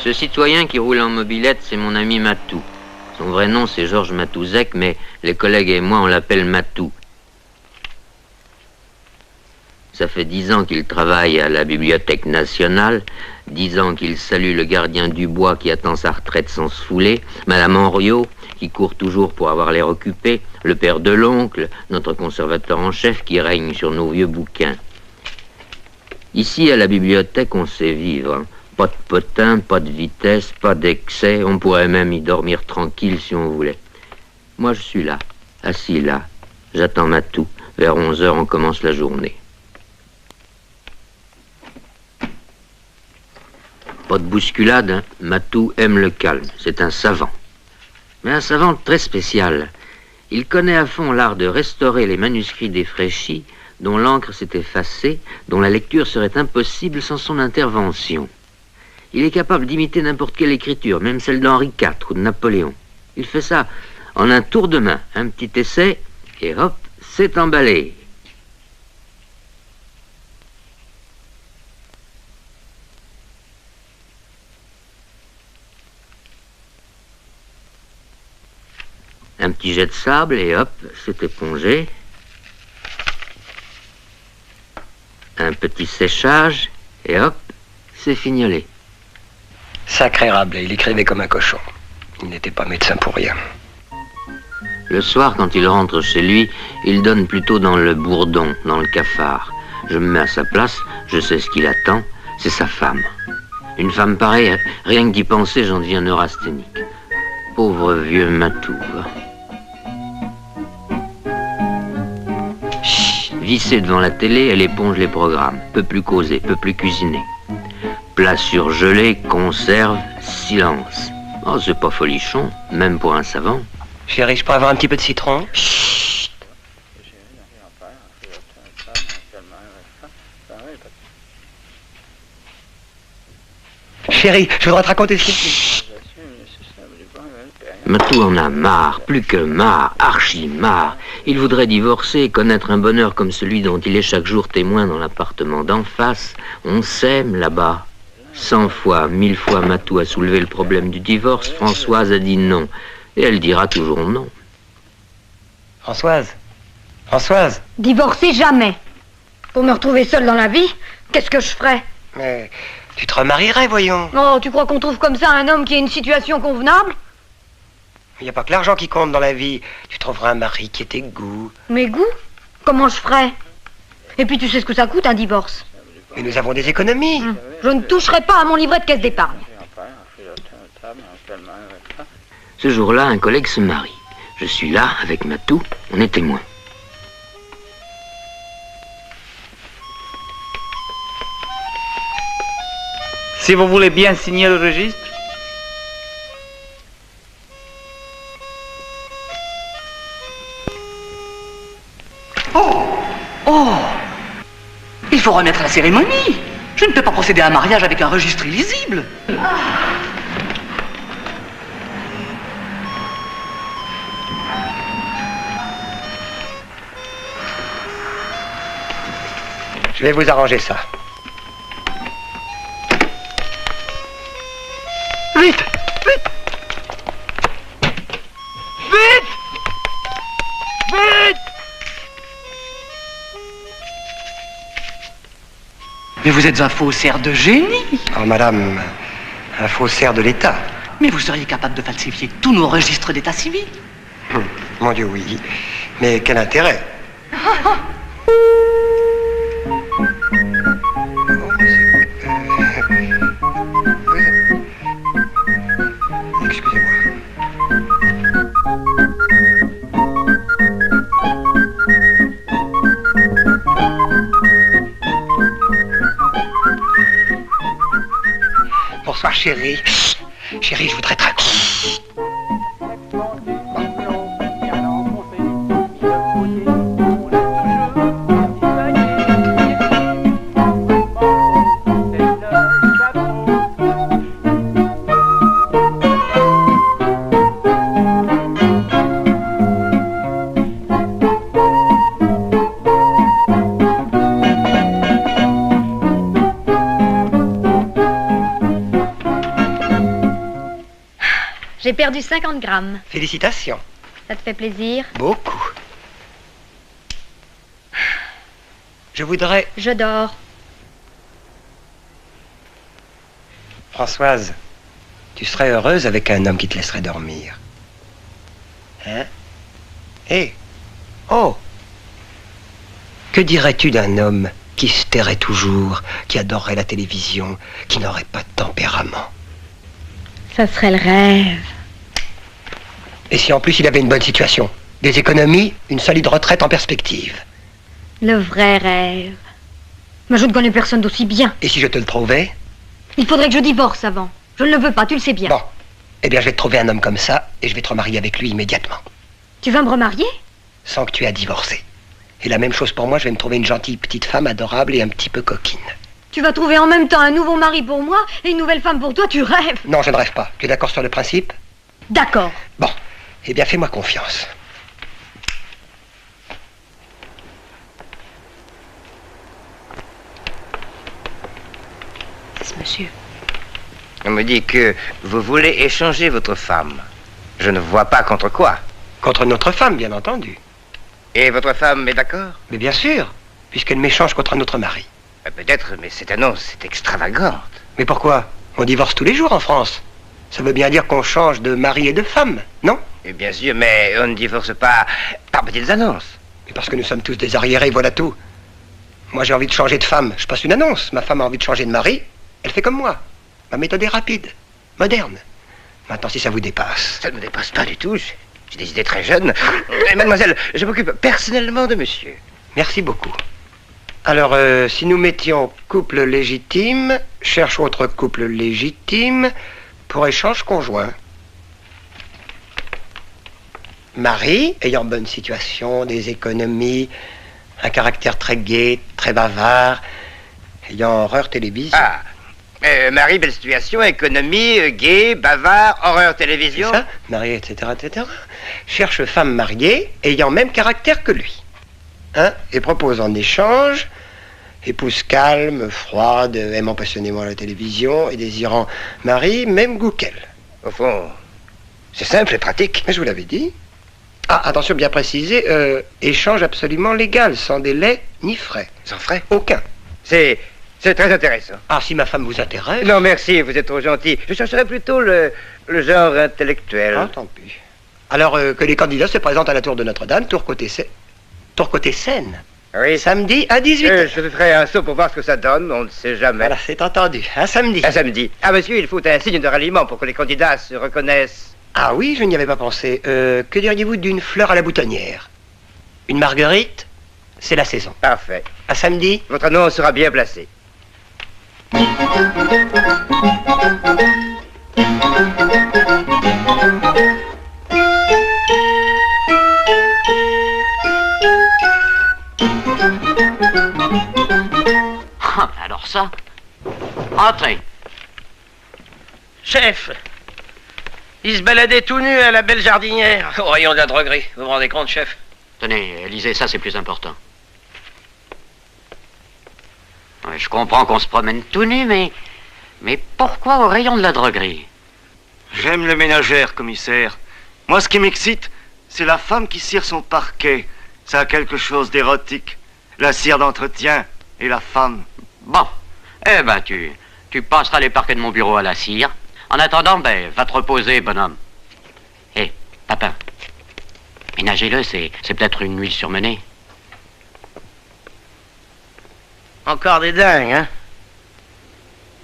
Ce citoyen qui roule en mobilette, c'est mon ami Matou. Son vrai nom, c'est Georges Matouzek, mais les collègues et moi, on l'appelle Matou. Ça fait 10 ans qu'il travaille à la Bibliothèque nationale, 10 ans qu'il salue le gardien du bois qui attend sa retraite sans se fouler, Madame Henriot, qui court toujours pour avoir l'air occupé, le père de l'oncle, notre conservateur en chef qui règne sur nos vieux bouquins. Ici, à la bibliothèque, on sait vivre. Hein. Pas de potin, pas de vitesse, pas d'excès. On pourrait même y dormir tranquille si on voulait. Moi, je suis là, assis là. J'attends Matou. Vers 11h, on commence la journée. Pas de bousculade, hein. Matou aime le calme. C'est un savant. Mais un savant très spécial. Il connaît à fond l'art de restaurer les manuscrits défraîchis, dont l'encre s'est effacée, dont la lecture serait impossible sans son intervention. Il est capable d'imiter n'importe quelle écriture, même celle d'Henri IV ou de Napoléon. Il fait ça en un tour de main, un petit essai, et hop, c'est emballé. Un petit jet de sable, et hop, c'est épongé. Un petit séchage, et hop, c'est fignolé. Sacré Rabelais, il écrivait comme un cochon. Il n'était pas médecin pour rien. Le soir, quand il rentre chez lui, il donne plutôt dans le bourdon, dans le cafard. Je me mets à sa place, je sais ce qu'il attend, c'est sa femme. Une femme pareille, rien que d'y penser, j'en deviens neurasthénique. Pauvre vieux Matou. Vissée devant la télé, elle éponge les programmes. Peut plus causer, peut plus cuisiner. Plat surgelé, conserve, silence. Oh, c'est pas folichon, même pour un savant. Chérie, je pourrais avoir un petit peu de citron? Chut. Chérie, je voudrais te raconter ce qui... Matou en a marre, plus que marre, archi marre. Il voudrait divorcer et connaître un bonheur comme celui dont il est chaque jour témoin dans l'appartement d'en face. On s'aime là-bas. 100 fois, 1000 fois, Matou a soulevé le problème du divorce. Françoise a dit non. Et elle dira toujours non. Françoise? Françoise? Divorcer jamais. Pour me retrouver seule dans la vie, qu'est-ce que je ferais? Mais tu te remarierais, voyons. Oh, tu crois qu'on trouve comme ça un homme qui a une situation convenable? Il n'y a pas que l'argent qui compte dans la vie. Tu trouveras un mari qui ait tes goûts. Mes goûts? Comment je ferais? Et puis tu sais ce que ça coûte un divorce? Et nous avons des économies. Je ne toucherai pas à mon livret de caisse d'épargne. Ce jour-là, un collègue se marie. Je suis là, avec Matou, on est témoins. Si vous voulez bien signer le registre. Oh! Il faut remettre la cérémonie. Je ne peux pas procéder à un mariage avec un registre illisible. Je vais vous arranger ça. Vite! Vite! Vite! Vite! Mais vous êtes un faussaire de génie. Oh, madame, un faussaire de l'État. Mais vous seriez capable de falsifier tous nos registres d'état civil. Mon Dieu, oui. Mais quel intérêt? Excusez-moi. Bonsoir, chérie. Chérie, je voudrais te raconter. perdu 50 grammes. Félicitations. Ça te fait plaisir? Beaucoup. Je voudrais... Je dors. Françoise, tu serais heureuse avec un homme qui te laisserait dormir. Hein? Hé! Oh! Que dirais-tu d'un homme qui se tairait toujours, qui adorerait la télévision, qui n'aurait pas de tempérament? Ça serait le rêve. Et si en plus il avait une bonne situation? Des économies, une solide retraite en perspective. Le vrai rêve. Mais je ne connais personne d'aussi bien. Et si je te le trouvais? Il faudrait que je divorce avant. Je ne le veux pas, tu le sais bien. Bon. Eh bien, je vais te trouver un homme comme ça, et je vais te remarier avec lui immédiatement. Tu vas me remarier? Sans que tu aies à divorcer. Et la même chose pour moi, je vais me trouver une gentille petite femme adorable et un petit peu coquine. Tu vas trouver en même temps un nouveau mari pour moi et une nouvelle femme pour toi, tu rêves. Non, je ne rêve pas. Tu es d'accord sur le principe? D'accord. Bon. Eh bien, fais-moi confiance. C'est ce monsieur. On me dit que vous voulez échanger votre femme. Je ne vois pas contre quoi. Contre notre femme, bien entendu. Et votre femme est d'accord? Mais bien sûr, puisqu'elle m'échange contre un autre mari. Peut-être, mais cette annonce est extravagante. Mais pourquoi? On divorce tous les jours en France. Ça veut bien dire qu'on change de mari et de femme, non? Et bien sûr, mais on ne divorce pas par petites annonces. Mais parce que nous sommes tous des arriérés, voilà tout. Moi, j'ai envie de changer de femme. Je passe une annonce. Ma femme a envie de changer de mari. Elle fait comme moi. Ma méthode est rapide, moderne. Maintenant, si ça vous dépasse... Ça ne me dépasse pas du tout. J'ai des idées très jeunes. Et mademoiselle, je m'occupe personnellement de monsieur. Merci beaucoup. Alors, si nous mettions couple légitime, cherche autre couple légitime pour échange conjoint. Mari, ayant bonne situation, des économies, un caractère très gai, très bavard, ayant horreur télévision. Ah, Marie, belle situation, économie, gay, bavard, horreur télévision. C'est ça, marié, etc., etc. Cherche femme mariée, ayant même caractère que lui. Hein? Et propose en échange, épouse calme, froide, aimant passionnément la télévision et désirant mari, même goût qu'elle. Au fond, c'est simple et pratique. Mais je vous l'avais dit. Ah, attention, bien précisé, échange absolument légal, sans délai ni frais. Sans frais? Aucun. C'est très intéressant. Ah, si ma femme vous intéresse... Non, merci, vous êtes trop gentil. Je chercherais plutôt le genre intellectuel. Ah, tant pis. Alors que les candidats se présentent à la tour de Notre-Dame, tour côté Seine. Oui. Samedi à 18h. Je ferai un saut pour voir ce que ça donne, on ne sait jamais. Voilà, c'est entendu. Un samedi. Un samedi. Ah, monsieur, il faut un signe de ralliement pour que les candidats se reconnaissent. Ah oui, je n'y avais pas pensé. Que diriez-vous d'une fleur à la boutonnière? Une marguerite? C'est la saison. Parfait. À samedi? Votre annonce sera bien placée. Alors ça, entrez. Chef, il se baladait tout nu à la belle jardinière. Au rayon de la droguerie. Vous vous rendez compte, chef? Tenez, lisez ça, c'est plus important. Ouais, je comprends qu'on se promène tout nu, mais pourquoi au rayon de la droguerie? J'aime les ménagères, commissaire. Moi, ce qui m'excite, c'est la femme qui cire son parquet. Ça a quelque chose d'érotique. La cire d'entretien et la femme. Bon, eh ben tu passeras les parquets de mon bureau à la cire. En attendant, ben, va te reposer, bonhomme. Hé, Papin, ménagez-le, c'est peut-être une huile surmenée. Encore des dingues, hein?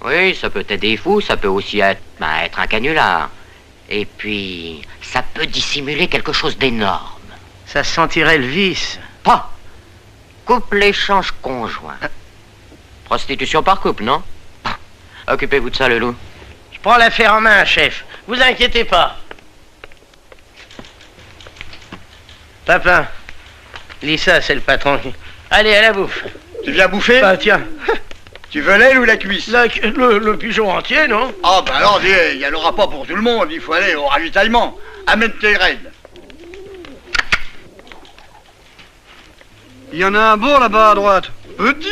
Oui, ça peut être des fous, ça peut aussi être un canular. Et puis, ça peut dissimuler quelque chose d'énorme. Ça sentirait le vice. Pas. Couple échange conjoint. Prostitution par couple, non? Occupez-vous de ça, le loup. Je prends l'affaire en main, chef. Vous inquiétez pas. Papin, lis ça, c'est le patron. Allez, à la bouffe. Tu viens bouffer? Bah, tiens. Tu veux l'aile ou la cuisse? Le pigeon entier, non? Ah, bah alors, il n'y en aura pas pour tout le monde. Il faut aller au ravitaillement. Amène tes graines. Il y en a un bon là-bas à droite. Petit.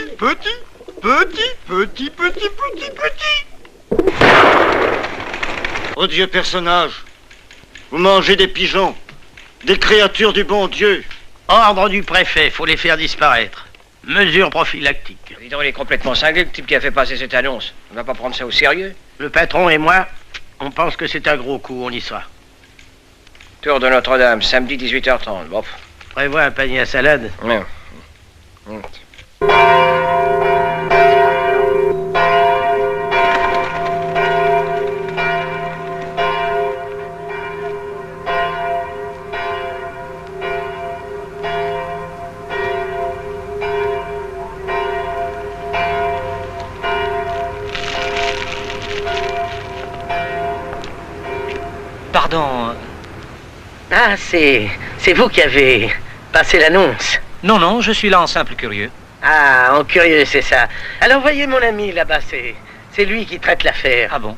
Odieux personnage. Vous mangez des pigeons, des créatures du bon Dieu. Ordre du préfet, faut les faire disparaître. Mesure prophylactique. Dis donc, il est complètement cinglé, le type qui a fait passer cette annonce. On va pas prendre ça au sérieux. Le patron et moi, on pense que c'est un gros coup, on y sera. Tour de Notre-Dame, samedi 18h30. Bon. Prévois un panier à salade. Non. Pardon. Ah, c'est vous qui avez passé l'annonce. Non, non, je suis là en simple curieux. Ah, en curieux, c'est ça. Alors voyez mon ami là-bas, c'est lui qui traite l'affaire. Ah bon?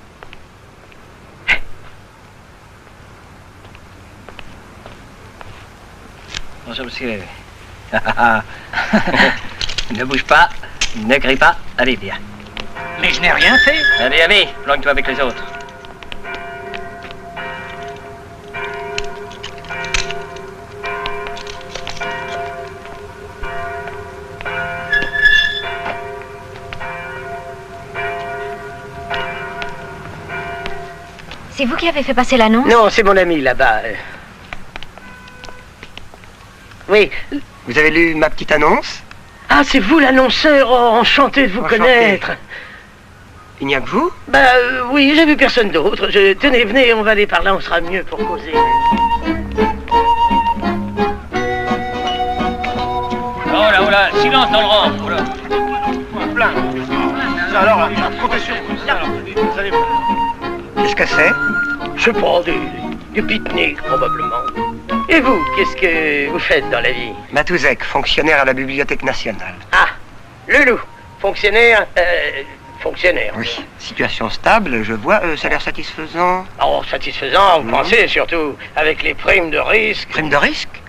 Bonjour, monsieur. Ne bouge pas, ne crie pas. Allez, viens. Mais je n'ai rien fait. Allez, allez, planque-toi avec les autres. C'est vous qui avez fait passer l'annonce? Non, c'est mon ami là-bas. Oui. Vous avez lu ma petite annonce? Ah, c'est vous l'annonceur. Oh, enchanté de vous connaître. Il n'y a que vous? Oui, j'ai vu personne d'autre. Tenez, venez, on va aller par là, on sera mieux pour causer. Oh là, silence dans le rang. Oh là. Plein. Alors, comptez sur vous. Vous allez voir. Qu'est-ce que c'est? Je sais pas, du pique-nique, probablement. Et vous, qu'est-ce que vous faites dans la vie? Matouzek, fonctionnaire à la Bibliothèque nationale. Ah, Loulou, fonctionnaire, fonctionnaire. Oui, situation stable, je vois, salaire satisfaisant. Oh, satisfaisant, vous pensez, surtout, avec les primes de risque. Prime de risque?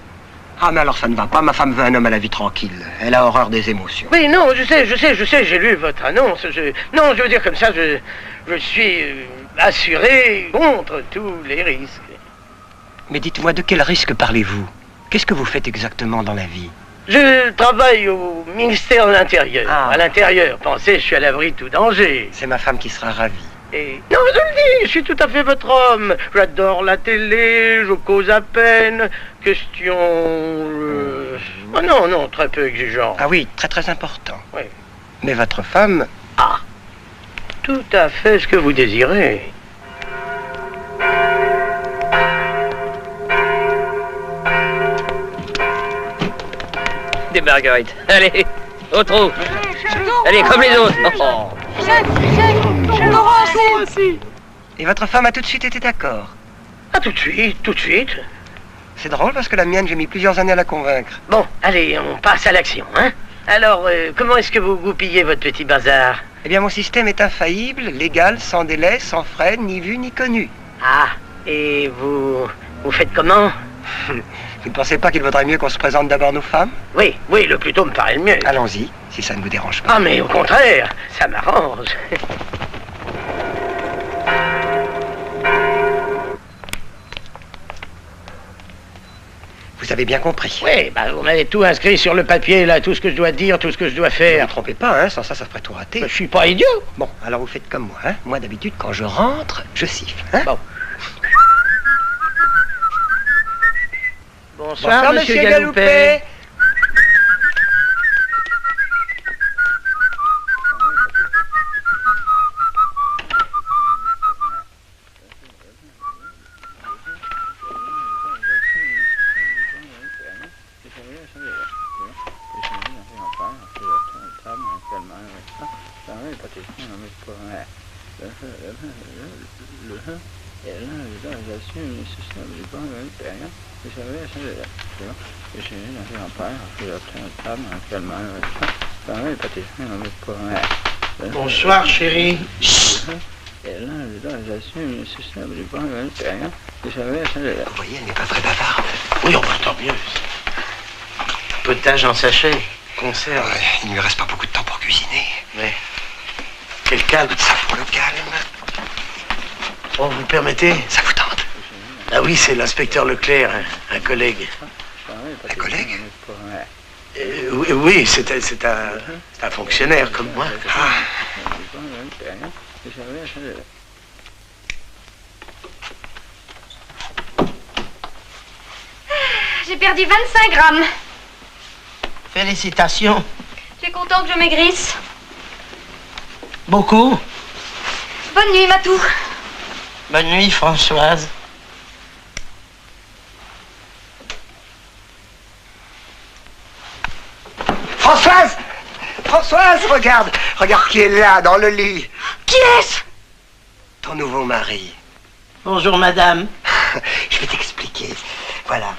Ah, mais alors ça ne va pas, ma femme veut un homme à la vie tranquille. Elle a horreur des émotions. Oui, non, je sais, j'ai lu votre annonce. Non, je veux dire comme ça, je suis assuré contre tous les risques. Mais dites-moi, de quel risque parlez-vous? Qu'est-ce que vous faites exactement dans la vie? Je travaille au ministère de l'Intérieur. Ah. À l'intérieur, pensez, je suis à l'abri de tout danger. C'est ma femme qui sera ravie. Et... Non, je le dis, je suis tout à fait votre homme. J'adore la télé, je cause à peine. Question... Oh non, très peu exigeant. Ah oui, très très important. Oui. Mais votre femme... Ah, tout à fait ce que vous désirez. Des marguerites. Allez, au trou. Allez, comme les autres. Oh. Et votre femme a tout de suite été d'accord? Ah, tout de suite. C'est drôle parce que la mienne, j'ai mis plusieurs années à la convaincre. Bon, allez, on passe à l'action, hein. Alors, comment est-ce que vous goupillez votre petit bazar? Eh bien, mon système est infaillible, légal, sans délai, sans frais, ni vu ni connu. Ah, et vous faites comment? Vous ne pensez pas qu'il vaudrait mieux qu'on se présente d'abord nos femmes? Oui, le plus tôt me paraît le mieux. Allons-y, si ça ne vous dérange pas. Ah, mais au contraire, ça m'arrange. Vous avez bien compris. Oui, vous m'avez tout inscrit sur le papier, là, tout ce que je dois dire, tout ce que je dois Ne faire. vous trompez pas, hein, sans ça, ça ferait tout rater. Je suis pas idiot. Bon, alors vous faites comme moi, hein. Moi, d'habitude, quand je rentre, je siffle, hein. Bon. Bonsoir, monsieur Galoupet. Bonsoir, chérie. Vous voyez, elle n'est pas très bavarde. Oui, on va tant mieux. Potage en sachet, conserve. Ouais, il ne lui reste pas beaucoup de temps pour cuisiner. Mais quel calme. Ça pour le calme. Oh, vous permettez? Ça vous tente? Ah oui, c'est l'inspecteur Leclerc, un collègue. Un collègue? Oui, c'est un fonctionnaire comme moi. Ah. J'ai perdu 25 grammes. Félicitations. Tu es content que je maigrisse? Beaucoup. Bonne nuit, Matou. Bonne nuit, Françoise. Françoise! Françoise, regarde! Regarde qui est là, dans le lit. Qui est-ce? Ton nouveau mari. Bonjour, madame. Je vais t'expliquer. Voilà.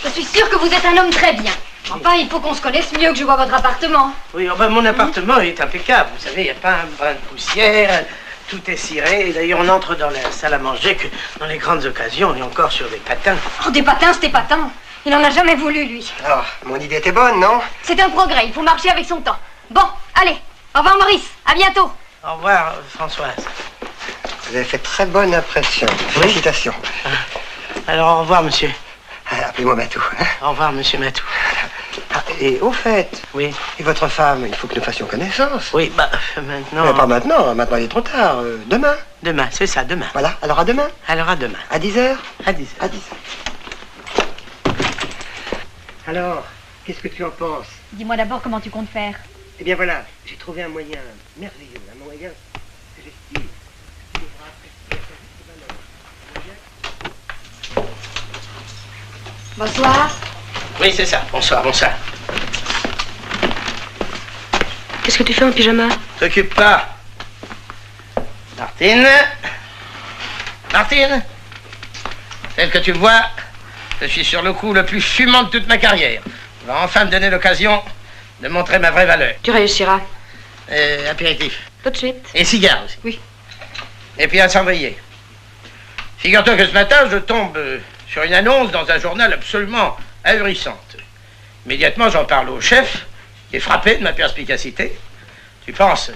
Je suis sûre que vous êtes un homme très bien. Enfin, il faut qu'on se connaisse mieux que je vois votre appartement. Oui, mon appartement est impeccable. Vous savez, il n'y a pas un brin de poussière. Tout est ciré. Et d'ailleurs, on entre dans la salle à manger que dans les grandes occasions, on est encore sur des patins. Oh, des patins, c'était patins. Il n'en a jamais voulu, lui. Alors, mon idée était bonne, non? C'est un progrès, il faut marcher avec son temps. Bon, allez, au revoir Maurice, à bientôt. Au revoir, Françoise. Vous avez fait très bonne impression. Félicitations. Alors, au revoir, monsieur. Appelez-moi Matou. Hein? Au revoir, monsieur Matou. Ah, et au fait, oui. Et votre femme, il faut que nous fassions connaissance. Oui, bah, maintenant... Mais pas maintenant, maintenant il est trop tard. Demain. Demain, c'est ça, demain. Voilà, alors à demain. Alors à demain. À 10h? À 10h. À 10h. Alors, qu'est-ce que tu en penses? Dis-moi d'abord comment tu comptes faire. Eh bien voilà, j'ai trouvé un moyen merveilleux, un moyen que j'estime qui devra apprécier à sa juste valeur. Bonsoir. Oui, c'est ça. Bonsoir, bonsoir. Qu'est-ce que tu fais en pyjama? T'occupe pas. Martine. Martine. Tel que tu me vois, je suis sur le coup le plus fumant de toute ma carrière. Je vais enfin me donner l'occasion de montrer ma vraie valeur. Tu réussiras. Apéritif. Tout de suite. Et cigare aussi. Oui. Et puis un cendrier. Figure-toi que ce matin, je tombe sur une annonce dans un journal absolument ahurissante. Immédiatement, j'en parle au chef, qui est frappé de ma perspicacité. Tu penses,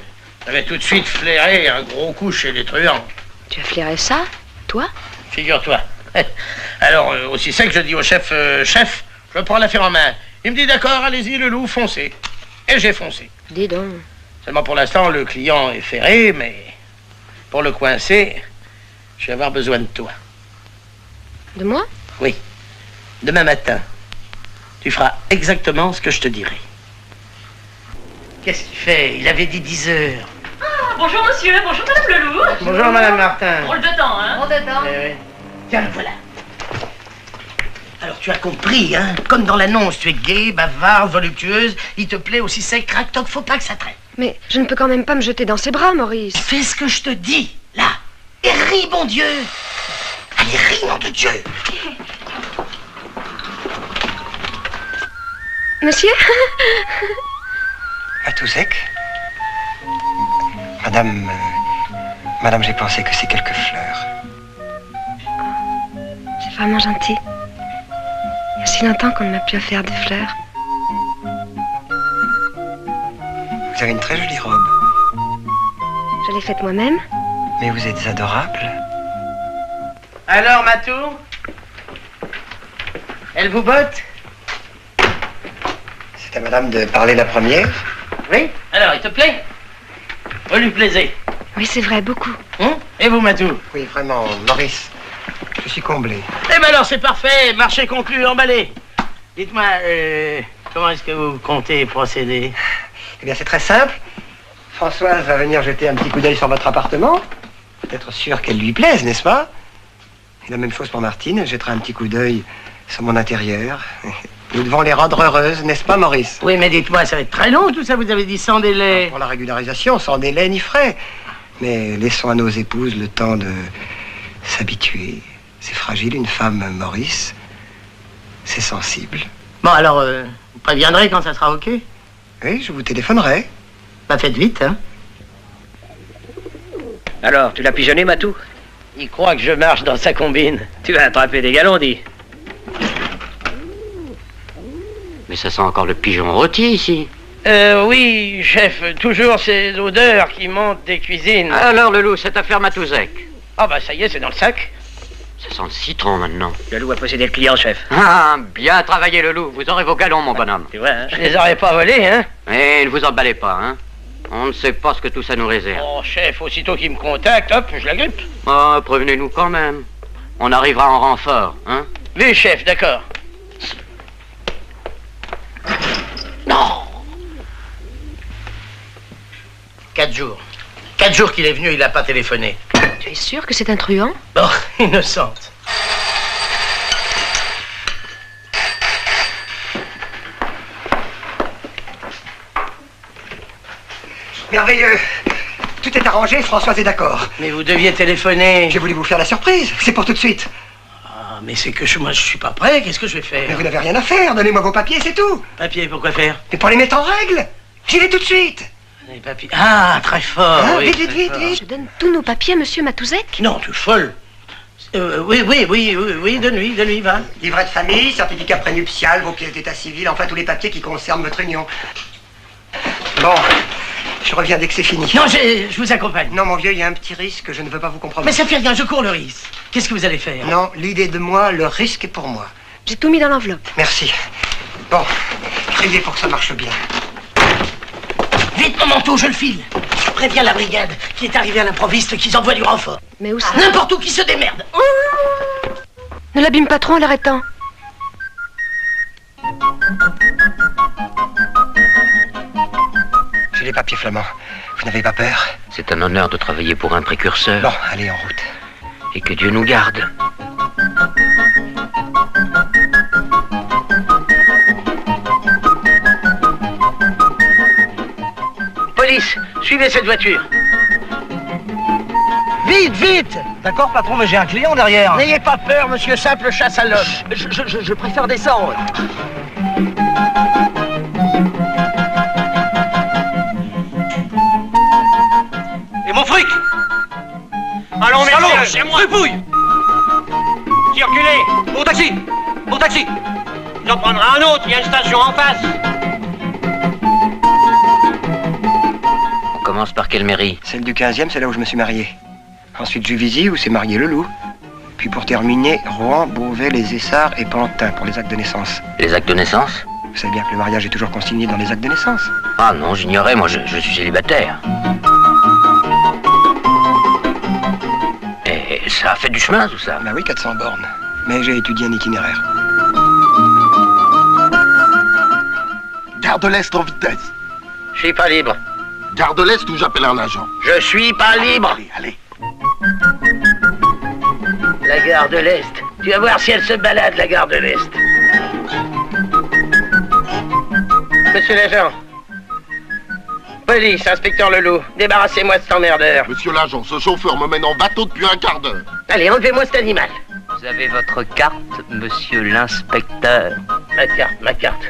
j'avais tout de suite flairé un gros coup chez les truands. Tu as flairé ça, toi? Figure-toi. Alors, aussi sec, je dis au chef, chef, je prends l'affaire en main. Il me dit, d'accord, allez-y, le loup, foncez. Et j'ai foncé. Dis donc. Seulement pour l'instant, le client est ferré, mais pour le coincer, je vais avoir besoin de toi. De moi? Oui. Demain matin, tu feras exactement ce que je te dirai. Qu'est-ce qu'il fait? Il avait dit 10 heures. Ah, bonjour monsieur, bonjour madame Leloup. Bonjour madame Martin. Drôle de temps, hein? Drôle de temps. Oui. Tiens, voilà. Alors tu as compris, hein? Comme dans l'annonce, tu es gaie, bavarde, voluptueuse, il te plaît aussi sec, crac-toc, faut pas que ça traîne. Mais je ne peux quand même pas me jeter dans ses bras, Maurice. Fais ce que je te dis, là. Et ris, bon Dieu. Allez, ris, nom de Dieu. Monsieur? Matouzek? Madame, madame, j'ai pensé que c'est quelques fleurs. C'est vraiment gentil. Il y a si longtemps qu'on ne m'a plus offert de fleurs. Vous avez une très jolie robe. Je l'ai faite moi-même. Mais vous êtes adorable. Alors, Matou? Elle vous botte? C'est à madame de parler la première. Oui? Alors, il te plaît? Vous lui plaisez? Oui, c'est vrai, beaucoup. Et vous, Matou? Oui, vraiment, Maurice. Je suis comblé. Eh ben alors, c'est parfait. Marché conclu, emballé. Dites-moi, comment est-ce que vous comptez procéder? Eh bien, c'est très simple. Françoise va venir jeter un petit coup d'œil sur votre appartement. Être sûr qu'elle lui plaise, n'est-ce pas? Et la même chose pour Martine. Elle jettera un petit coup d'œil sur mon intérieur. Nous devons les rendre heureuses, n'est-ce pas, Maurice? Oui, mais dites-moi, ça va être très long, tout ça, vous avez dit sans délai. Pour la régularisation, sans délai ni frais. Mais laissons à nos épouses le temps de s'habituer. C'est fragile, une femme, Maurice. C'est sensible. Bon, alors, vous préviendrez quand ça sera OK? Oui, je vous téléphonerai. Bah, faites vite, hein. Alors, tu l'as pigeonné, Matou? Il croit que je marche dans sa combine. Tu vas attraper des galons, dis. Mais ça sent encore le pigeon rôti ici. Oui, chef, toujours ces odeurs qui montent des cuisines. Alors, le loup, cette affaire Matouzek. Ah, bah, ça y est, c'est dans le sac. Ça sent le citron maintenant. Le loup a possédé le client, chef. Ah, bien travaillé le loup. Vous aurez vos galons, mon bonhomme. Tu vois, hein? Je les aurais pas volés, hein? Et ne vous emballez pas, hein. On ne sait pas ce que tout ça nous réserve. Oh, chef, aussitôt qu'il me contacte, hop, je la grippe. Oh, prévenez-nous quand même. On arrivera en renfort, hein. Oui, chef, d'accord. Non! 4 jours. 4 jours qu'il est venu, il n'a pas téléphoné. Tu es sûr que c'est un truand? Oh, innocente. Merveilleux. Tout est arrangé, Françoise est d'accord. Mais vous deviez téléphoner. J'ai voulu vous faire la surprise, c'est pour tout de suite. Ah, mais c'est que moi, je suis pas prêt, qu'est-ce que je vais faire? Mais vous n'avez rien à faire, donnez-moi vos papiers, c'est tout. Papier, pourquoi faire? Mais pour les mettre en règle. J'y vais tout de suite. Les papiers. Ah, très fort. Hein, oui, vite, très vite, vite, fort. vite. Je donne tous nos papiers à monsieur Matouzek? Non, tu es folle. Oui, de nuit, va. Livret de famille, certificat prénuptial, vos pièces d'état civil, enfin tous les papiers qui concernent votre union. Bon, je reviens dès que c'est fini. Non, je vous accompagne. Non, mon vieux, il y a un petit risque, je ne veux pas vous compromettre. Mais ça fait rien, je cours le risque. Qu'est-ce que vous allez faire? Non, l'idée de moi, le risque est pour moi. J'ai tout mis dans l'enveloppe. Merci. Bon, criez pour que ça marche bien. Vite, mon manteau, je le file. Je préviens la brigade qui est arrivée à l'improviste qu'ils envoient du renfort. Mais où ça? N'importe où qui se démerde. Ne l'abîme pas trop en l'arrêtant. J'ai les papiers flamands. Vous n'avez pas peur? C'est un honneur de travailler pour un précurseur. Bon, allez, en route. Et que Dieu nous garde. Police, suivez cette voiture. Vite, vite! D'accord, patron, mais j'ai un client derrière. N'ayez pas peur, monsieur Simple chasse à l'homme. Je préfère descendre. Et mon fric? Allons, Salaud, messieurs, c'est moi. Repouille. Circulez! Bon taxi. Bon taxi. J'en prendrai un autre, il y a une station en face. On commence par quelle mairie? Celle du 15e, c'est là où je me suis marié. Ensuite, Juvisy, où s'est marié le loup. Puis pour terminer, Rouen, Beauvais, les Essarts et Pantin pour les actes de naissance. Les actes de naissance? Vous savez bien que le mariage est toujours consigné dans les actes de naissance. Ah non, j'ignorais, moi je suis célibataire. Et ça a fait du chemin tout ça? Bah oui, 400 bornes. Mais j'ai étudié un itinéraire. Gare de l'Est en vitesse. Je suis pas libre. Gare de l'Est ou j'appelle un agent. Je suis pas libre. Allez. La gare de l'Est. Tu vas voir si elle se balade, la gare de l'Est. Monsieur l'agent. Police, inspecteur Leloup. Débarrassez-moi de cet emmerdeur. Monsieur l'agent, ce chauffeur me mène en bateau depuis un quart d'heure. Allez, enlevez-moi cet animal. Vous avez votre carte, monsieur l'inspecteur. Ma carte.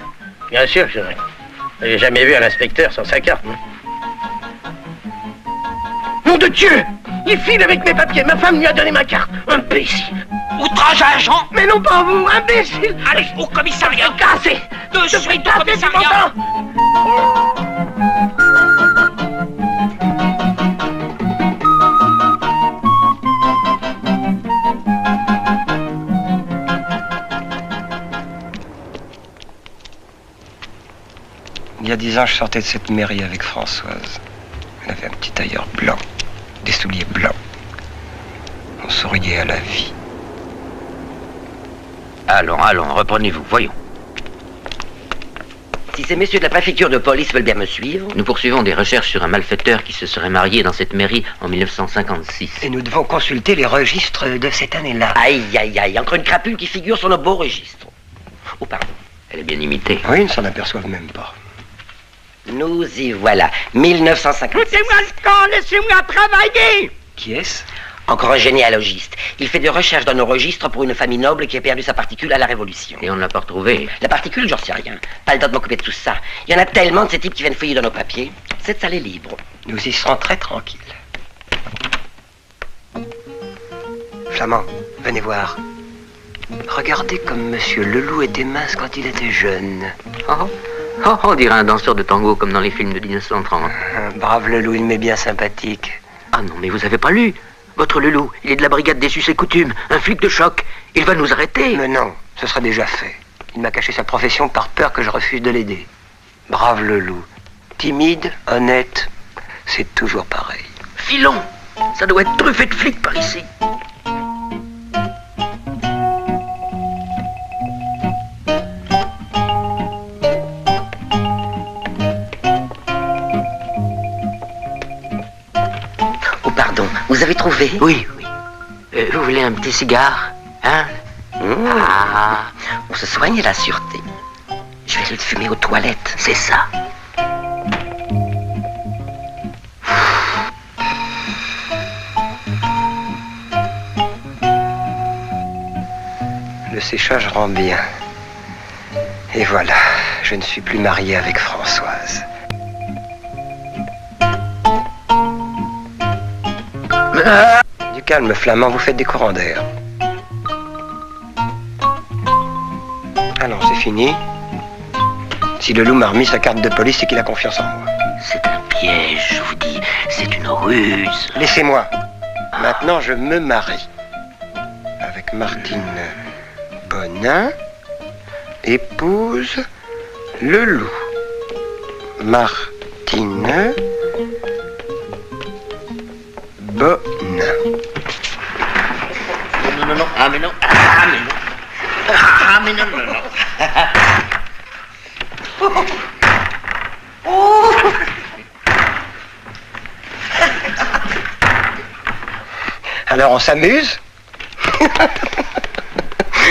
Bien sûr que j'aurais. J'ai jamais vu un inspecteur sans sa carte. Non. Nom de Dieu! Il file avec mes papiers. Ma femme lui a donné ma carte. Imbécile. Outrage à agent. Mais non pas vous, imbécile! Allez, au commissariat. Cassez! De suite au commissariat. Il y a 10 ans, je sortais de cette mairie avec Françoise. Elle avait un petit tailleur blanc, des souliers blancs. On souriait à la vie. Allons, reprenez-vous, voyons. Si ces messieurs de la préfecture de police veulent bien me suivre... Nous poursuivons des recherches sur un malfaiteur qui se serait marié dans cette mairie en 1956. Et nous devons consulter les registres de cette année-là. Aïe, encore une crapule qui figure sur nos beaux registres. Oh, pardon. Elle est bien imitée. Oui, ils ne s'en aperçoivent même pas. Nous y voilà, 1956. Foutez-moi le camp, laissez-moi travailler! Qui est-ce? Encore un généalogiste. Il fait des recherches dans nos registres pour une famille noble qui a perdu sa particule à la Révolution. Et on ne l'a pas retrouvée. La particule, j'en sais rien. Pas le temps de m'occuper de tout ça. Il y en a tellement de ces types qui viennent fouiller dans nos papiers. Cette salle est libre. Nous y serons très tranquilles. Flamand, venez voir. Regardez comme monsieur Leloup était mince quand il était jeune. On dirait un danseur de tango comme dans les films de 1930. Brave Leloup, il m'est bien sympathique. Ah non, mais vous avez pas lu. Votre Leloup, il est de la brigade des us et coutumes, un flic de choc. Il va nous arrêter. Mais non, ce sera déjà fait. Il m'a caché sa profession par peur que je refuse de l'aider. Brave Leloup. Timide, honnête, c'est toujours pareil. Filons. Ça doit être truffé de flics par ici. Oh, pardon. Vous avez trouvé? Oui, oui. Vous voulez un petit cigare? Hein? Ah, on se soigne à la sûreté. Je vais le fumer aux toilettes, c'est ça. Le séchage rend bien. Et voilà, je ne suis plus marié avec Françoise. Du calme, Flamand, vous faites des courants d'air. Allons, c'est fini. Si Leloup m'a remis sa carte de police, c'est qu'il a confiance en moi. C'est un piège, je vous dis. C'est une ruse. Laissez-moi. Maintenant, je me marie. Avec Martine Bonin, épouse Leloup. Martine Bonin. Non, non. Ah, mais non. Ah, mais non. Ah, mais non, non, non. Oh. Alors on s'amuse?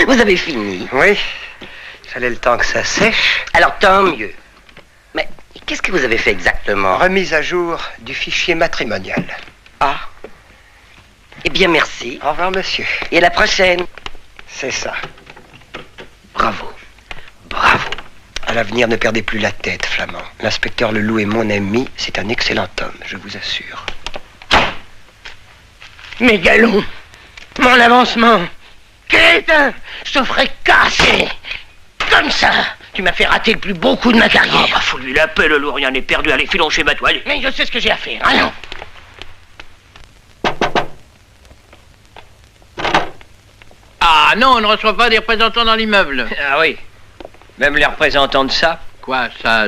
Vous avez fini? Oui. Il fallait le temps que ça sèche. Alors tant mieux. Mais qu'est-ce que vous avez fait exactement? Remise à jour du fichier matrimonial. Ah. Eh bien merci. Au revoir monsieur. Et à la prochaine. C'est ça. Bravo. Bravo. À l'avenir, ne perdez plus la tête, Flamand. L'inspecteur Leloup est mon ami, c'est un excellent homme, je vous assure. Mes galons, mon avancement, crétin, je te ferai casser. Comme ça, tu m'as fait rater le plus beau coup de ma carrière. Ah bah faut lui la paix, le loup, rien n'est perdu, allez, filons chez Matou, allez. Mais je sais ce que j'ai à faire, allons. Ah non, on ne reçoit pas des représentants dans l'immeuble. Ah oui, même les représentants de ça. Quoi, ça.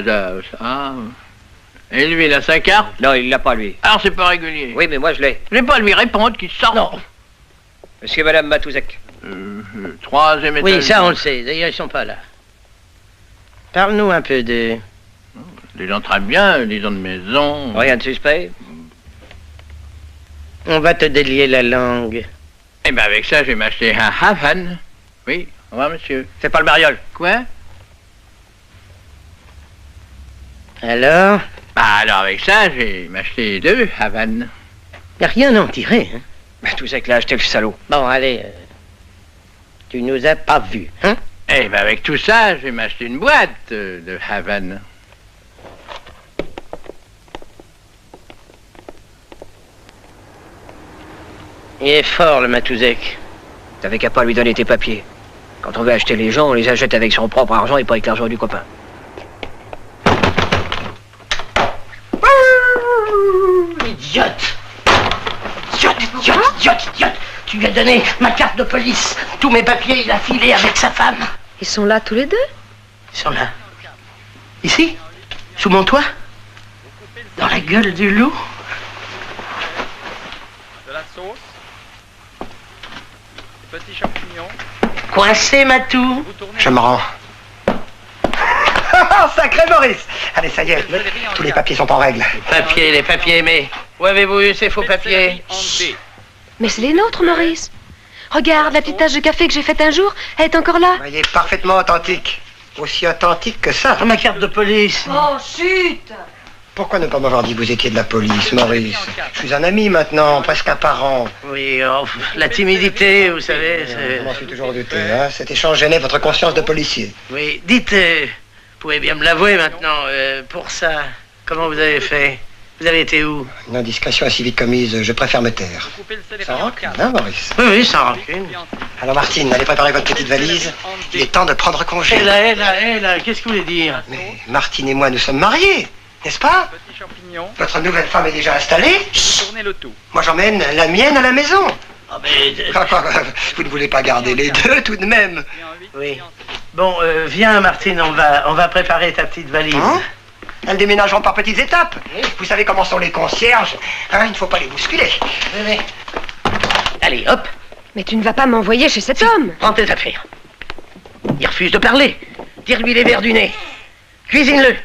Et lui, il a sa carte? Non, il l'a pas, lui. Alors c'est pas régulier. Oui, mais moi je l'ai. Je vais pas lui répondre qu'il sort. Non. Monsieur et Madame Matouzek. Troisième étage. Oui, ça on le sait, d'ailleurs ils sont pas là. Parle-nous un peu de... Des gens très bien, des gens de maison. Rien de suspect? On va te délier la langue. Eh ben avec ça, je vais m'acheter un Havane. Oui, au revoir monsieur. C'est pas le mariole. Quoi? Alors? Bah alors avec ça, je vais m'acheter 2 Havane. Y a rien à en tirer, hein? Matouzek l'a acheté, le salaud. Bon, allez, tu nous as pas vus, hein? Eh ben avec tout ça, je vais m'acheter une boîte de Havane. Il est fort, le Matouzek. T'avais qu'à pas lui donner tes papiers. Quand on veut acheter les gens, on les achète avec son propre argent et pas avec l'argent du copain. Idiote! Idiote! Tu lui as donné ma carte de police. Tous mes papiers, il a filé avec sa femme. Ils sont là tous les deux? Ils sont là. Ici? Sous mon toit? Dans la gueule du loup? De la sauce. Des petits champignons. Coincé, Matou? Je me rends. Sacré Maurice! Allez, ça y est, tous les papiers sont en règle. Les papiers, mais où avez-vous eu ces faux papiers? Mais c'est les nôtres, Maurice. Regarde, la petite tasse de café que j'ai faite un jour, elle est encore là. Il est parfaitement authentique. Aussi authentique que ça. Ma carte de police. Oh, chut! Pourquoi ne pas m'avoir dit que vous étiez de la police, Maurice? Je suis un ami maintenant, presque un parent. Oui, oh, la timidité, vous savez. Je m'en suis toujours douté, hein. Cet échange gênait votre conscience de policier. Oui, dites, vous pouvez bien me l'avouer maintenant, pour ça, comment vous avez fait? Vous avez été où? Une indiscrétion ainsi vite commise, je préfère me taire. Sans rancune, hein, Maurice? Oui, sans rancune. Alors, Martine, allez préparer votre petite valise. Il est temps de prendre congé. Hé là, qu'est-ce que vous voulez dire? Mais Martine et moi, nous sommes mariés. N'est-ce pas? Petit champignon. Votre nouvelle femme est déjà installée? Tournez le tout. Moi, j'emmène la mienne à la maison. Ah, mais... Vous ne voulez pas garder les deux, tout de même? Oui. Bon, viens, Martine, on va préparer ta petite valise. Hein? Elles déménageront par petites étapes. Vous savez comment sont les concierges. Hein, il ne faut pas les bousculer. Oui. Allez, hop. Mais tu ne vas pas m'envoyer chez cet homme. Prends tes affaires. Il refuse de parler. Tire-lui les verres du nez. Cuisine-le.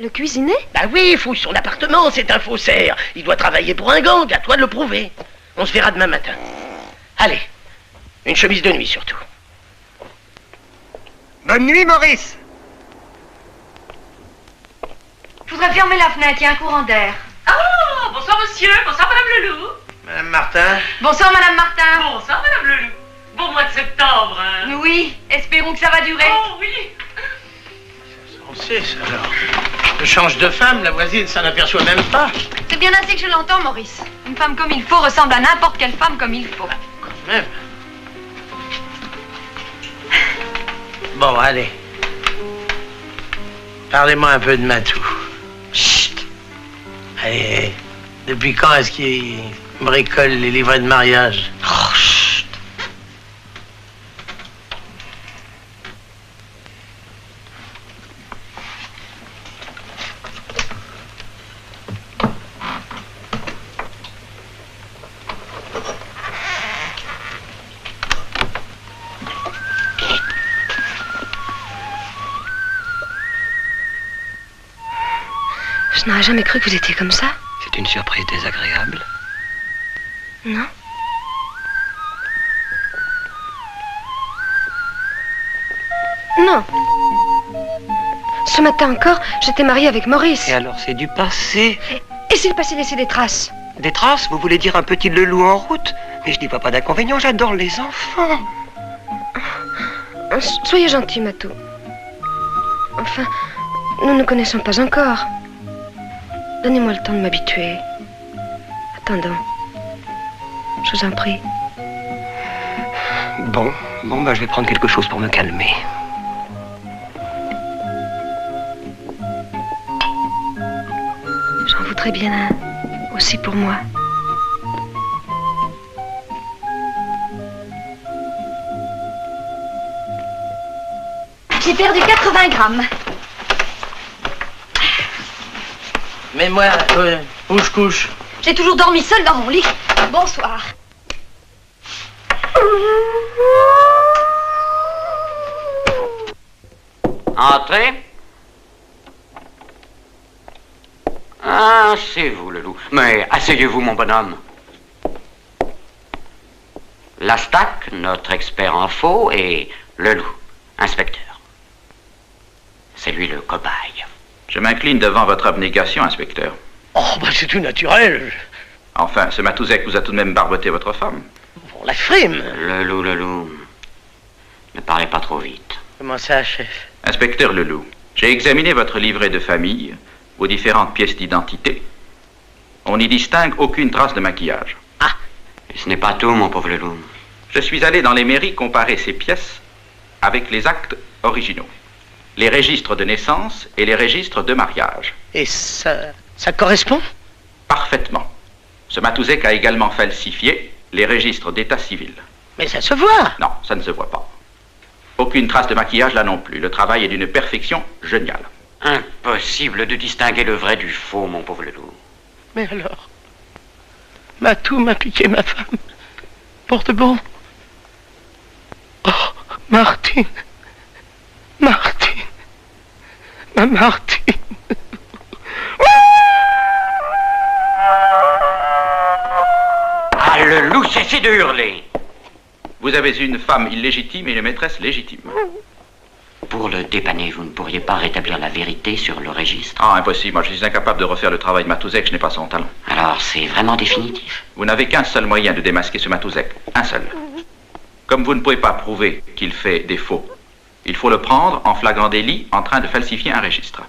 Le cuisiner? Bah oui, fouille son appartement, c'est un faussaire. Il doit travailler pour un gang, à toi de le prouver. On se verra demain matin. Allez, une chemise de nuit surtout. Bonne nuit, Maurice. Je voudrais fermer la fenêtre, il y a un courant d'air. Ah, bonsoir monsieur, bonsoir madame Leloup. Madame Martin. Bonsoir, Madame Martin. Bonsoir madame Leloup. Bon mois de septembre, hein. Oui, espérons que ça va durer. Oh oui. On sait ça alors. Je change de femme, la voisine s'en aperçoit même pas. C'est bien ainsi que je l'entends, Maurice. Une femme comme il faut ressemble à n'importe quelle femme comme il faut. Quand même. Bon, allez. Parlez-moi un peu de Matou. Chut. Allez, depuis quand est-ce qu'il bricole les livrets de mariage? Oh, chut. Je n'aurais jamais cru que vous étiez comme ça. C'est une surprise désagréable. Non? Non. Ce matin encore, j'étais mariée avec Maurice. Et alors, c'est du passé. Et s'il passait laisser des traces? Des traces? Vous voulez dire un petit Leloup en route? Mais je dis pas d'inconvénient, j'adore les enfants. Soyez gentil, Matou. Enfin, nous ne nous connaissons pas encore. Donnez-moi le temps de m'habituer. Attendons. Je vous en prie. Bon, bah je vais prendre quelque chose pour me calmer. J'en voudrais bien un aussi pour moi. J'ai perdu 80 grammes. Mais moi, où je couche? J'ai toujours dormi seule dans mon lit. Bonsoir. Entrez. Ah, c'est vous, le loup. Mais asseyez-vous, mon bonhomme. Lastac, notre expert en faux, et le loup, inspecteur. C'est lui le cobaye. Je m'incline devant votre abnégation, inspecteur. Oh, bah c'est tout naturel. Enfin, ce Matouzek vous a tout de même barboté votre femme. Pour la frime. Le loup. Ne parlez pas trop vite. Comment ça, chef? Inspecteur Leloup, j'ai examiné votre livret de famille, vos différentes pièces d'identité. On n'y distingue aucune trace de maquillage. Ah, et ce n'est pas tout, mon pauvre Leloup. Je suis allé dans les mairies comparer ces pièces avec les actes originaux, les registres de naissance et les registres de mariage. Et ça correspond? Parfaitement. Ce Matouzek a également falsifié les registres d'état civil. Mais ça se voit. Non, ça ne se voit pas. Aucune trace de maquillage là non plus. Le travail est d'une perfection géniale. Impossible de distinguer le vrai du faux, mon pauvre Leloup. Mais alors, Matou m'a piqué ma femme. Pour de bon. Oh, Martine. Ma Martine. Ah, le loup, cessez de hurler. Vous avez une femme illégitime et une maîtresse légitime. Pour le dépanner, vous ne pourriez pas rétablir la vérité sur le registre? Ah, impossible. Moi, je suis incapable de refaire le travail de Matouzek. Je n'ai pas son talent. Alors, c'est vraiment définitif? Vous n'avez qu'un seul moyen de démasquer ce Matouzek. Un seul. Comme vous ne pouvez pas prouver qu'il fait des faux, il faut le prendre en flagrant délit en train de falsifier un registre.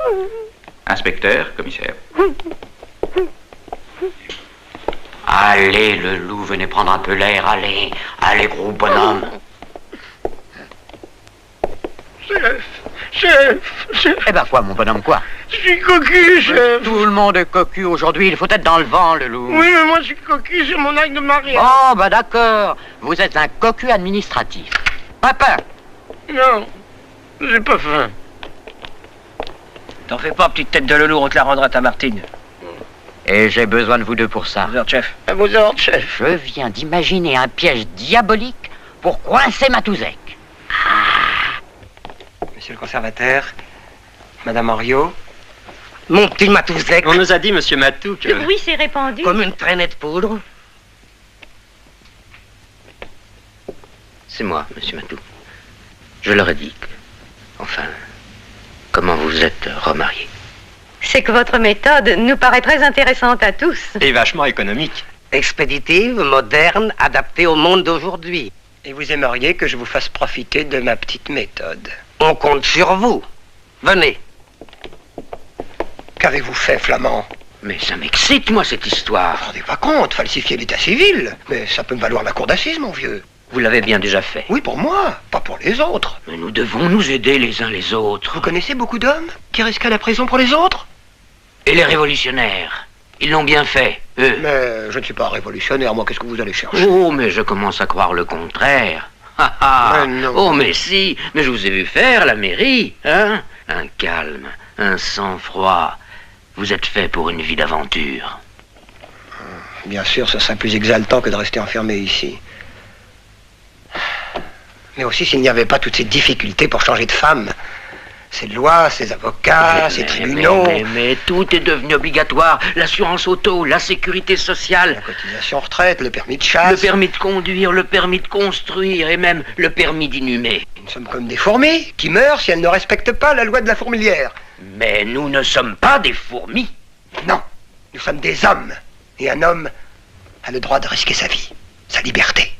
Inspecteur, commissaire. Allez, le loup, venez prendre un peu l'air. Allez, allez, gros bonhomme. Chef. Eh ben quoi, mon bonhomme, quoi? Je suis cocu, chef. Tout le monde est cocu aujourd'hui, il faut être dans le vent, le loup. Oui, mais moi je suis cocu, c'est mon acte de mariage. Oh, bah d'accord. Vous êtes un cocu administratif. Papa. Non, j'ai pas faim. T'en fais pas, petite tête de loulou, on te la rendra ta Martine. Et j'ai besoin de vous deux pour ça. Vos ordres, chef. À vos ordres, chef. Je viens d'imaginer un piège diabolique pour coincer Matouzek. Monsieur le conservateur, Madame Henriot. Mon petit Matouzek. On nous a dit, monsieur Matou, que... Le bruit s'est répandu. Comme une traînée de poudre. C'est moi, monsieur Matou. Je leur ai dit que... Enfin... Comment vous êtes remarié? C'est que votre méthode nous paraît très intéressante à tous. Et vachement économique. Expéditive, moderne, adaptée au monde d'aujourd'hui. Et vous aimeriez que je vous fasse profiter de ma petite méthode. On compte sur vous. Venez. Qu'avez-vous fait, Flamand? Mais ça m'excite, moi, cette histoire. Vous vous rendez pas compte, falsifier l'état civil. Mais ça peut me valoir la cour d'assises, mon vieux. Vous l'avez bien déjà fait. Oui, pour moi, pas pour les autres. Mais nous devons nous aider les uns les autres. Vous connaissez beaucoup d'hommes qui risquaient la prison pour les autres? Et les révolutionnaires? Ils l'ont bien fait, eux. Mais je ne suis pas révolutionnaire, moi, qu'est-ce que vous allez chercher? Oh, mais je commence à croire le contraire. Mais non. Oh, mais si, mais je vous ai vu faire la mairie, hein? Un calme, un sang-froid. Vous êtes fait pour une vie d'aventure. Bien sûr, ce serait plus exaltant que de rester enfermé ici. Mais aussi s'il n'y avait pas toutes ces difficultés pour changer de femme. Ces lois, ces avocats, ces tribunaux... Mais tout est devenu obligatoire. L'assurance auto, la sécurité sociale... La cotisation retraite, le permis de chasse... Le permis de conduire, le permis de construire et même le permis d'inhumer. Nous sommes comme des fourmis qui meurent si elles ne respectent pas la loi de la fourmilière. Mais nous ne sommes pas des fourmis. Non, nous sommes des hommes. Et un homme a le droit de risquer sa vie, sa liberté.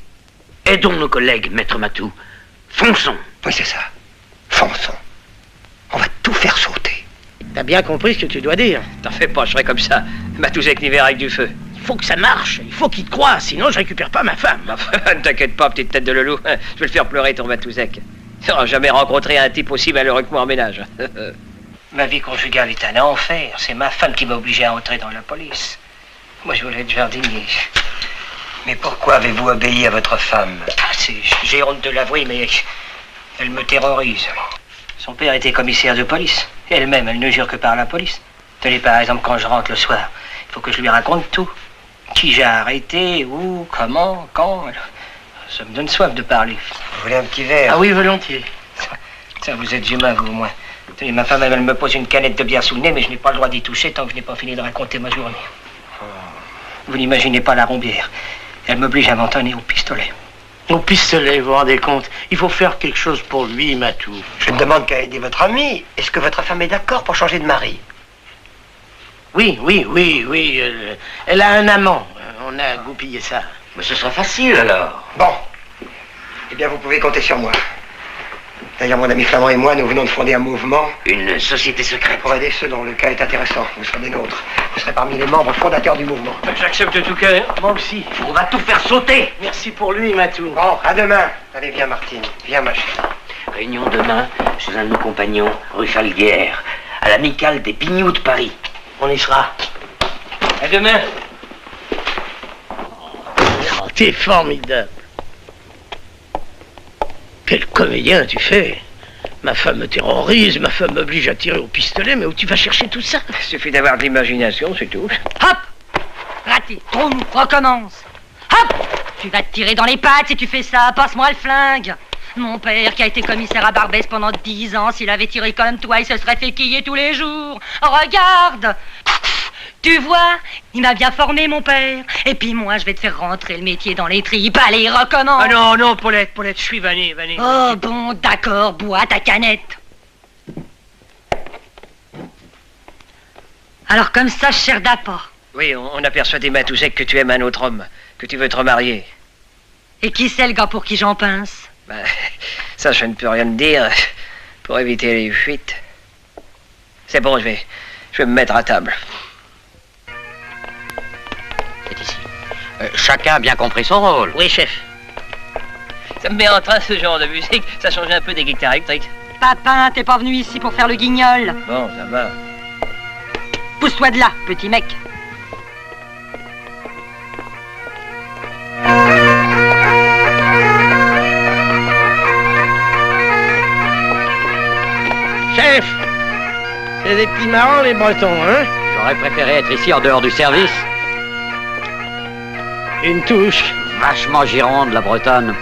Aidons nos collègues, maître Matou. Fonçons. Oui, c'est ça. Fonçons. On va tout faire sauter. T'as bien compris ce que tu dois dire. T'en fais pas, je serai comme ça. Matouzek n'y verra avec du feu. Il faut que ça marche. Il faut qu'il te croie, sinon je récupère pas ma femme. Ne t'inquiète pas, petite tête de loulou. Je vais le faire pleurer, ton Matouzek. Tu n'auras jamais rencontré un type aussi malheureux que moi en ménage. Ma vie conjugale est un enfer. C'est ma femme qui m'a obligé à entrer dans la police. Moi, je voulais être jardinier. Mais pourquoi avez-vous obéi à votre femme? J'ai honte de l'avouer, mais elle me terrorise. Son père était commissaire de police. Elle-même, elle ne jure que par la police. Tenez, par exemple, quand je rentre le soir, il faut que je lui raconte tout. Qui j'ai arrêté, où, comment, quand. Ça me donne soif de parler. Vous voulez un petit verre? Ah oui, volontiers. Ça, vous êtes humain, vous, au moins. Tenez, ma femme, elle me pose une canette de bière sous le nez, mais je n'ai pas le droit d'y toucher tant que je n'ai pas fini de raconter ma journée. Vous n'imaginez pas la rombière. Elle m'oblige à m'entonner au pistolet. Au pistolet, vous vous rendez compte? Il faut faire quelque chose pour lui, Matou. Je ne demande qu'à aider votre ami. Est-ce que votre femme est d'accord pour changer de mari? Oui. Elle a un amant. On a goupillé ça. Mais ce sera facile, alors. Bon. Eh bien, vous pouvez compter sur moi. D'ailleurs, mon ami Flamand et moi, nous venons de fonder un mouvement. Une société secrète. Pour aider ceux dont le cas est intéressant. Vous serez des nôtres. Vous serez parmi les membres fondateurs du mouvement. J'accepte de tout cœur. Moi aussi. On va tout faire sauter. Merci pour lui, Matou. Bon, à demain. Allez, viens, Martine. Viens, ma chérie. Réunion demain chez un de nos compagnons, rue Falguière, à l'amicale des Pignoux de Paris. On y sera. À demain. Oh, t'es formidable. Quel comédien tu fais. Ma femme me terrorise, ma femme m'oblige à tirer au pistolet, mais où tu vas chercher tout ça? Il suffit d'avoir de l'imagination, c'est tout. Hop! Raté, trompe, recommence. Hop! Tu vas te tirer dans les pattes si tu fais ça, passe-moi le flingue. Mon père, qui a été commissaire à Barbès pendant 10 ans, s'il avait tiré comme toi, il se serait fait quiller tous les jours. Regarde! Tu vois, il m'a bien formé, mon père. Et puis moi, je vais te faire rentrer le métier dans les tripes. Allez, recommence. Ah non, Paulette, je suis vanné. Oh bon, d'accord, bois ta canette. Alors comme ça, cher d'apport. Oui, on a persuadé Matouzek que tu aimes un autre homme, que tu veux te remarier. Et qui c'est le gars pour qui j'en pince? Ben, ça, je ne peux rien te dire, pour éviter les fuites. C'est bon, je vais me mettre à table. C'est ici. Chacun a bien compris son rôle. Oui, chef. Ça me met en train, ce genre de musique. Ça change un peu des guitares électriques. Papin, t'es pas venu ici pour faire le guignol. Bon, ça va. Pousse-toi de là, petit mec. Chef, c'est des petits marrants les Bretons, hein? J'aurais préféré être ici en dehors du service. Une touche. Vachement gironde, la Bretonne.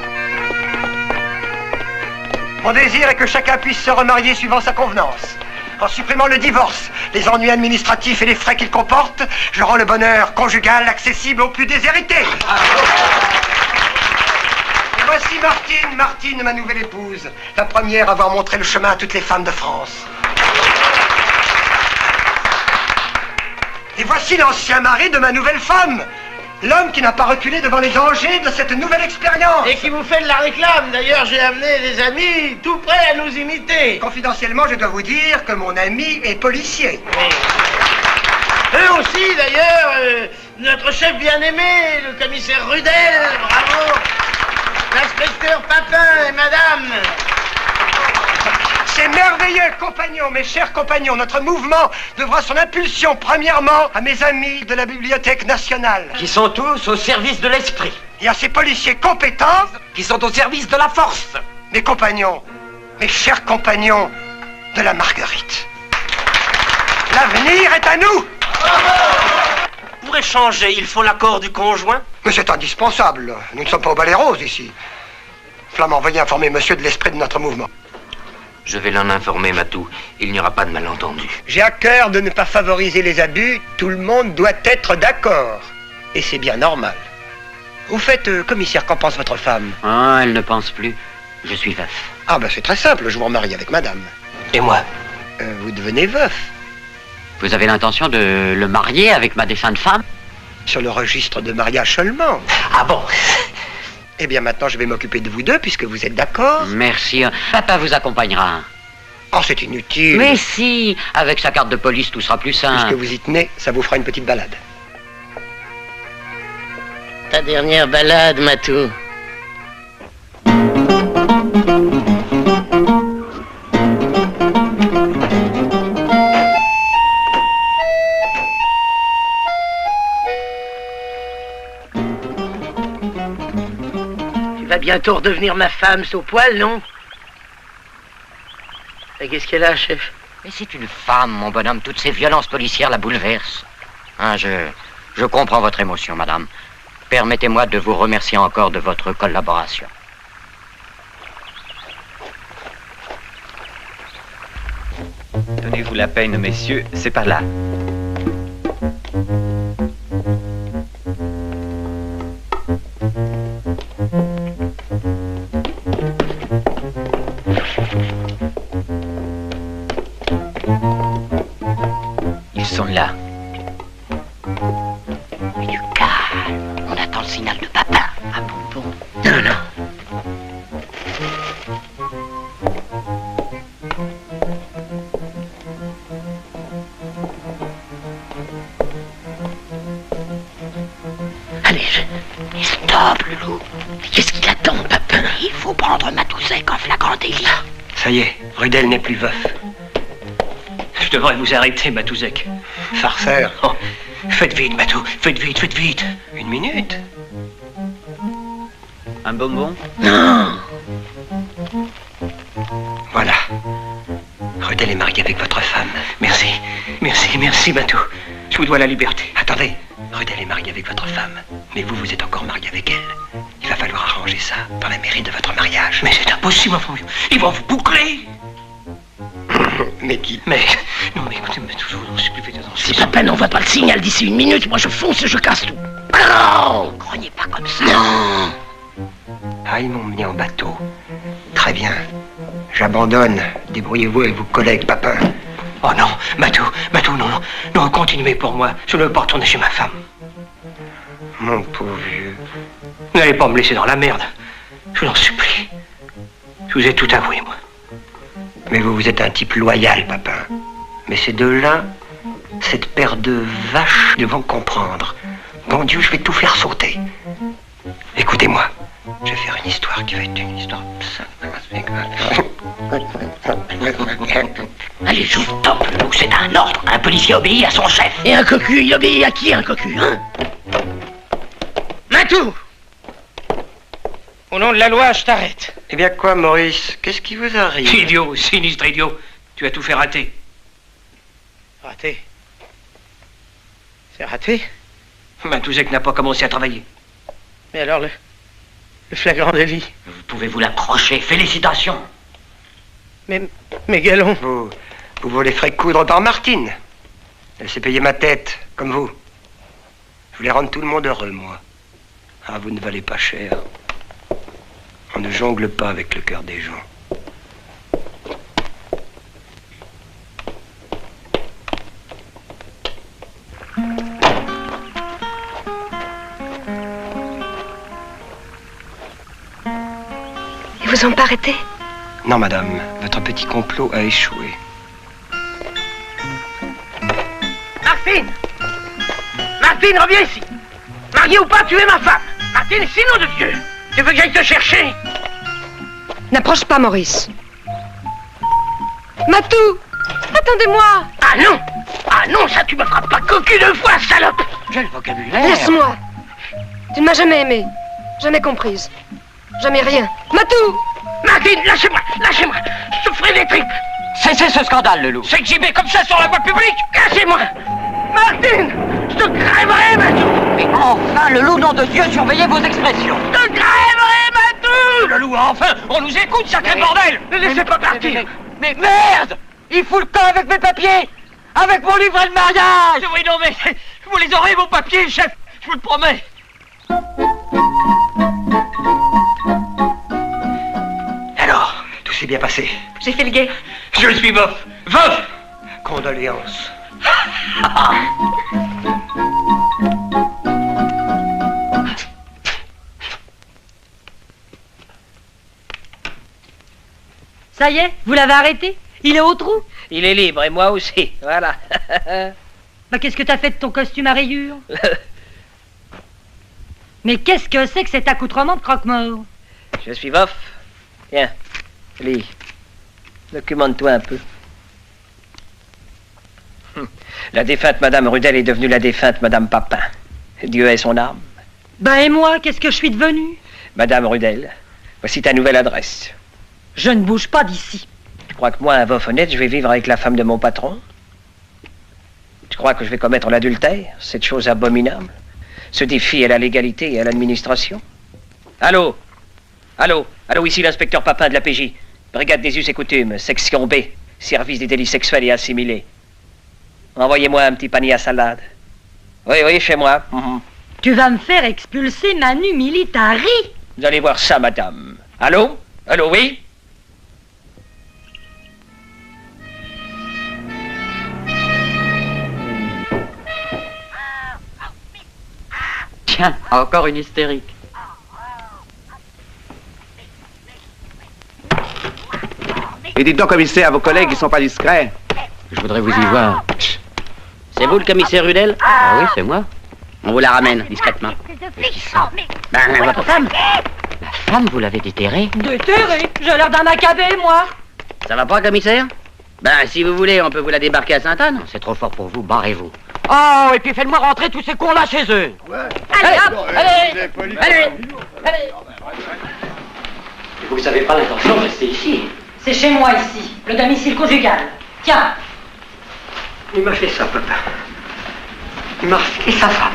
Mon désir est que chacun puisse se remarier suivant sa convenance. En supprimant le divorce, les ennuis administratifs et les frais qu'il comporte, je rends le bonheur conjugal accessible aux plus déshérités. Et voici Martine, ma nouvelle épouse, la première à avoir montré le chemin à toutes les femmes de France. Et voici l'ancien mari de ma nouvelle femme, l'homme qui n'a pas reculé devant les dangers de cette nouvelle expérience. Et qui vous fait de la réclame. D'ailleurs, j'ai amené des amis tout prêts à nous imiter. Confidentiellement, je dois vous dire que mon ami est policier. Oui. Eux aussi, d'ailleurs, notre chef bien-aimé, le commissaire Rudel, bravo. L'inspecteur Papin et madame. C'est merveilleux, compagnons, mes chers compagnons. Notre mouvement devra son impulsion, premièrement, à mes amis de la Bibliothèque nationale. Qui sont tous au service de l'esprit. Et à ces policiers compétents. Qui sont au service de la force. Mes compagnons, mes chers compagnons de la Marguerite. L'avenir est à nous. Pour échanger, il faut l'accord du conjoint? Mais c'est indispensable. Nous ne sommes pas au Ballet Rose ici. Flamand, veuillez informer monsieur de l'esprit de notre mouvement. Je vais l'en informer, Matou. Il n'y aura pas de malentendu. J'ai à cœur de ne pas favoriser les abus. Tout le monde doit être d'accord. Et c'est bien normal. Au fait, commissaire, qu'en pense votre femme? Ah, elle ne pense plus. Je suis veuf. Ah ben c'est très simple, je vous remarie avec madame. Et moi? Vous devenez veuf. Vous avez l'intention de le marier avec ma défunte femme? Sur le registre de mariage seulement. Ah bon? Eh bien maintenant je vais m'occuper de vous deux puisque vous êtes d'accord. Merci. Papa vous accompagnera. Oh c'est inutile. Mais si, avec sa carte de police tout sera plus simple. Puisque vous y tenez, ça vous fera une petite balade. Ta dernière balade, Matou. Tu vas bientôt redevenir ma femme sous poil, non? Et qu'est-ce qu'elle a, chef? Mais c'est une femme, mon bonhomme. Toutes ces violences policières la bouleversent. Hein, je comprends votre émotion, madame. Permettez-moi de vous remercier encore de votre collaboration. Donnez-vous la peine, messieurs, c'est par là. Ils sont là. Mais du calme. On attend le signal de papa. Ah bon? Non, non. Allez, Mais stop, Loulou. Qu'est-ce qu'il attend, Papin? Il faut prendre Matouzek en flagrant délit. Ça y est, Rudel n'est plus veuf. Je devrais vous arrêter, Matouzek. Farceur. Oh, faites vite, Matou, faites vite, faites vite. Une minute. Un bonbon? Non. Voilà. Rudel est marié avec votre femme. Merci, merci, merci, Matou. Je vous dois la liberté. Attendez, Rudel est marié avec votre femme. Mais vous, vous êtes encore marié avec elle. Il va falloir arranger ça dans la mairie de votre mariage. Mais c'est impossible, enfin, ils vont vous boucler. Mais qui? Mais, non, mais écoutez, mais toujours, je suis plus fait attention. Si Papa n'envoie pas le signal d'ici une minute, moi je fonce et je casse tout. Non. Grognez pas comme ça. Non. Ah, ils m'ont mis en bateau. Très bien. J'abandonne. Débrouillez-vous avec vos collègues, Papin. Oh non, Matou, non, non, non, continuez pour moi. Je ne veux pas retourner chez ma femme. Mon pauvre vieux. Vous n'allez pas me laisser dans la merde. Je vous en supplie. Je vous ai tout avoué, moi. Mais vous êtes un type loyal, Papin. Mais ces deux-là, cette paire de vaches devront comprendre. Bon Dieu, je vais tout faire sauter. Écoutez-moi. Je vais faire une histoire qui va être une histoire... Allez, joue top, Leloup, c'est un ordre. Un policier obéit à son chef. Et un cocu, il obéit à qui, un cocu, hein? Matou! Au nom de la loi, je t'arrête. Eh bien quoi, Maurice? Qu'est-ce qui vous arrive? Idiot, sinistre idiot. Tu as tout fait rater. Raté? C'est raté? Matouzek n'a pas commencé à travailler. Mais alors, le flagrant délit? Vous pouvez vous l'approcher, félicitations. Mais Galon, vous les ferez coudre par Martine. Elle s'est payée ma tête, comme vous. Je voulais rendre tout le monde heureux, moi. Ah, vous ne valez pas cher. On ne jongle pas avec le cœur des gens. Ils vous ont pas arrêté? Non, madame, votre petit complot a échoué. Martine! Martine, reviens ici! Mariée ou pas, tu es ma femme! Martine, sinon de Dieu! Tu veux que j'aille te chercher? N'approche pas, Maurice. Matou! Attendez-moi! Ah non! Ah non, ça tu me frappes pas cocu 2 fois, salope! Quel vocabulaire! Laisse-moi! Tu ne m'as jamais aimée, jamais comprise, jamais rien. Matou! Martine, lâchez-moi! Lâchez-moi! Je te ferai des tripes! Cessez ce scandale, Leloup! S'exhiber comme ça sur la voie publique! Lâchez-moi! Martine! Je te crèverai, Matou! Mais enfin, Leloup, nom de Dieu, surveillez vos expressions! Je te crèverai, Matou! Leloup, enfin, on nous écoute, sacré bordel! Ne laissez pas partir! Mais merde! Il fout le camp avec mes papiers! Avec mon livret de mariage! Oui, non, mais vous les aurez, vos papiers, chef! Je vous le promets! Alors, tout s'est bien passé. J'ai fait le guet. Je suis veuf! Veuf! Condoléances. Ça y est, vous l'avez arrêté? Il est au trou? Il est libre, et moi aussi, voilà. Bah qu'est-ce que t'as fait de ton costume à rayures? Mais qu'est-ce que c'est que cet accoutrement de croque-mort? Je suis veuf. Tiens, lis. Documente-toi un peu. La défunte Madame Rudel est devenue la défunte Madame Papin. Dieu ait son âme. Ben et moi, qu'est-ce que je suis devenue? Madame Rudel, voici ta nouvelle adresse. Je ne bouge pas d'ici. Tu crois que moi, un veuf honnête, je vais vivre avec la femme de mon patron? Tu crois que je vais commettre l'adultère, cette chose abominable? Ce défi à la légalité et à l'administration? Allô? Allô? Allô, ici l'inspecteur Papin de la PJ. Brigade des us et coutumes, section B, service des délits sexuels et assimilés. Envoyez-moi un petit panier à salade. Oui, oui, chez moi. Tu vas me faire expulser Manu Militari. Vous allez voir ça, madame. Allô? Allô, oui? Tiens, encore une hystérique. Et dites donc, commissaire, vos collègues, ils sont pas discrets. Je voudrais vous y voir. C'est vous le commissaire Rudel? Ah oui, c'est moi. On vous la ramène, discrètement. Ben, votre femme. La femme, vous l'avez déterrée? Déterré? J'ai l'air d'un macabé, moi. Ça va pas, commissaire? Ben, si vous voulez, on peut vous la débarquer à Sainte-Anne. C'est trop fort pour vous, barrez-vous. Oh, et puis faites-moi rentrer tous ces cons-là chez eux. Allez, hop, allez. Vous n'avez pas l'intention de rester ici? C'est chez moi, ici, le domicile conjugal. Tiens. Il m'a fait ça, papa. Il m'a refilé sa femme.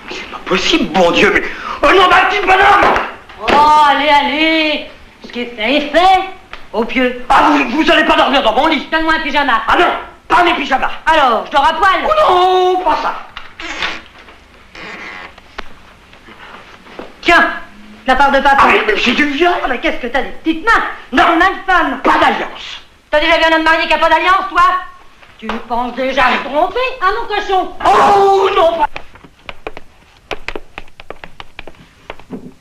Mais c'est pas possible, bon Dieu, mais... Oh non, d'un petit bonhomme! Oh, allez, allez. Ce qui est fait est fait. Au pieu. Ah, vous allez pas dormir dans mon lit. Donne-moi un pyjama. Ah non, pas mes pyjamas. Alors, je dors à poil. Oh non, pas ça. Tiens, de la part de papa. Ah, mais c'est du viol. Ah, mais qu'est-ce que t'as des petites mains? Non, main de femme. Pas d'alliance. T'as déjà vu un homme marié qui a pas d'alliance, toi? Tu penses déjà me tromper, hein, mon cochon? Oh non, pas...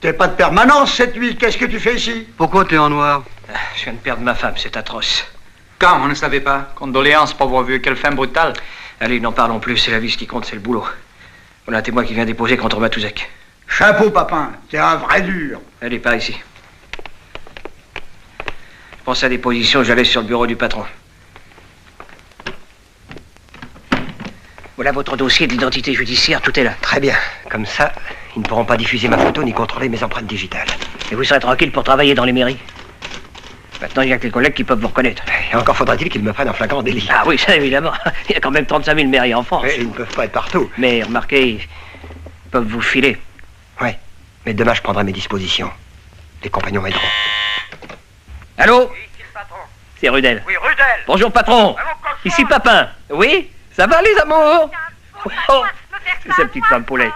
T'es pas de permanence cette nuit, qu'est-ce que tu fais ici? Pourquoi t'es en noir? Je viens de perdre ma femme, c'est atroce. Quand? On ne savait pas. Condoléances, pauvre vieux, quelle fin brutale. Allez, n'en parlons plus, c'est la vie, ce qui compte, c'est le boulot. On a un témoin qui vient déposer contre Matouzek. Chapeau, Papin, t'es un vrai dur. Elle est par ici. Je pense à des positions, j'allais sur le bureau du patron. Voilà votre dossier d'identité judiciaire, tout est là. Très bien. Comme ça, ils ne pourront pas diffuser ma photo ni contrôler mes empreintes digitales. Et vous serez tranquille pour travailler dans les mairies. Maintenant, il n'y a que les collègues qui peuvent vous reconnaître. Et encore faudra-t-il qu'ils me prennent en flagrant délit. Ah oui, ça évidemment. Il y a quand même 35 000 mairies en France. Mais ils ne peuvent pas être partout. Mais remarquez, ils peuvent vous filer. Ouais, mais demain je prendrai mes dispositions. Les compagnons m'aideront. Allô? Oui, c'est le patron. C'est Rudel. Oui, Rudel. Bonjour, patron. Ici, Papin. Oui? Ça va, les amours? Oh, c'est sa petite femme poulette.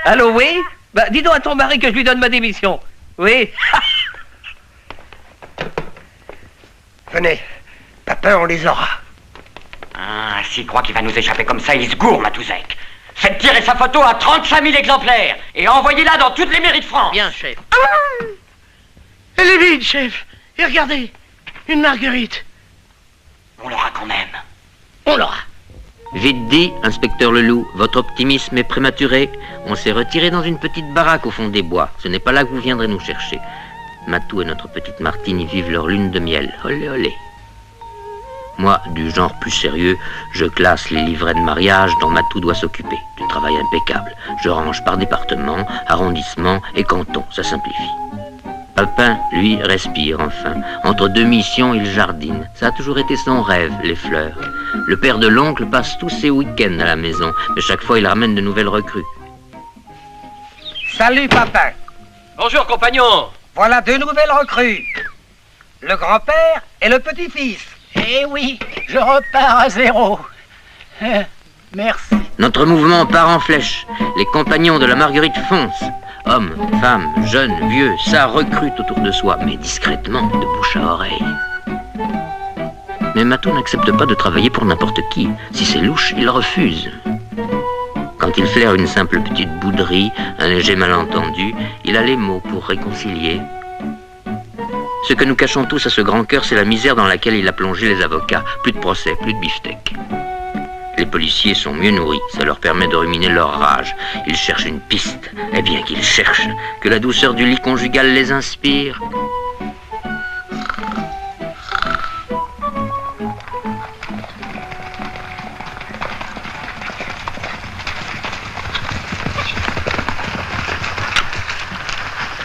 Allô, oui? Bah, dis donc à ton mari que je lui donne ma démission. Oui? Venez, Papin, on les aura. Ah, s'il croit qu'il va nous échapper comme ça, il se gourre, Matouzek. Faites tirer sa photo à 35 000 exemplaires et envoyez-la dans toutes les mairies de France. Bien, chef. Ah, elle est vide, chef. Et regardez, une marguerite. On l'aura quand même. On l'aura. Vite dit, inspecteur Leloup, votre optimisme est prématuré. On s'est retiré dans une petite baraque au fond des bois. Ce n'est pas là que vous viendrez nous chercher. Matou et notre petite Martine y vivent leur lune de miel. Olé, olé. Moi, du genre plus sérieux, je classe les livrets de mariage dont Matou doit s'occuper. Du travail impeccable. Je range par département, arrondissement et canton. Ça simplifie. Papin, lui, respire enfin. Entre deux missions, il jardine. Ça a toujours été son rêve, les fleurs. Le père de l'oncle passe tous ses week-ends à la maison, mais chaque fois, il ramène de nouvelles recrues. Salut, Papin. Bonjour, compagnon. Voilà deux nouvelles recrues. Le grand-père et le petit-fils. Eh oui, je repars à zéro. Merci. Notre mouvement part en flèche. Les compagnons de la Marguerite foncent. Hommes, femmes, jeunes, vieux, ça recrute autour de soi, mais discrètement, de bouche à oreille. Mais Matou n'accepte pas de travailler pour n'importe qui. Si c'est louche, il refuse. Quand il flaire une simple petite bouderie, un léger malentendu, il a les mots pour réconcilier. Ce que nous cachons tous à ce grand cœur, c'est la misère dans laquelle il a plongé les avocats. Plus de procès, plus de beefsteak. Les policiers sont mieux nourris, ça leur permet de ruminer leur rage. Ils cherchent une piste, eh bien qu'ils cherchent, que la douceur du lit conjugal les inspire.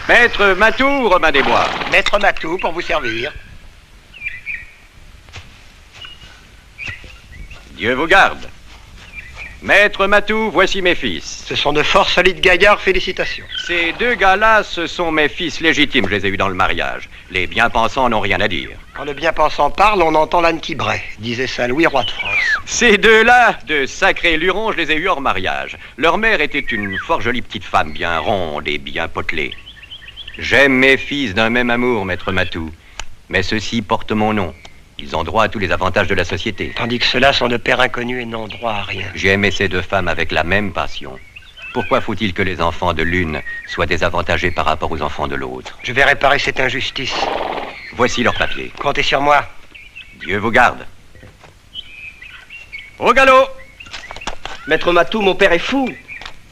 Maître Matou, Romain des Bois. Maître Matou, pour vous servir. Dieu vous garde. Maître Matou, voici mes fils. Ce sont de fort solides gaillards, félicitations. Ces deux gars-là, ce sont mes fils légitimes, je les ai eus dans le mariage. Les bien-pensants n'ont rien à dire. Quand le bien-pensant parle, on entend l'âne qui braie, disait Saint-Louis, roi de France. Ces deux-là, de sacrés lurons, je les ai eus hors mariage. Leur mère était une fort jolie petite femme, bien ronde et bien potelée. J'aime mes fils d'un même amour, maître Matou. Mais ceux-ci portent mon nom. Ils ont droit à tous les avantages de la société. Tandis que ceux-là sont de pères inconnus et n'ont droit à rien. J'ai aimé ces deux femmes avec la même passion. Pourquoi faut-il que les enfants de l'une soient désavantagés par rapport aux enfants de l'autre? Je vais réparer cette injustice. Voici leurs papiers. Comptez sur moi. Dieu vous garde. Au galop! Maître Matou, mon père est fou.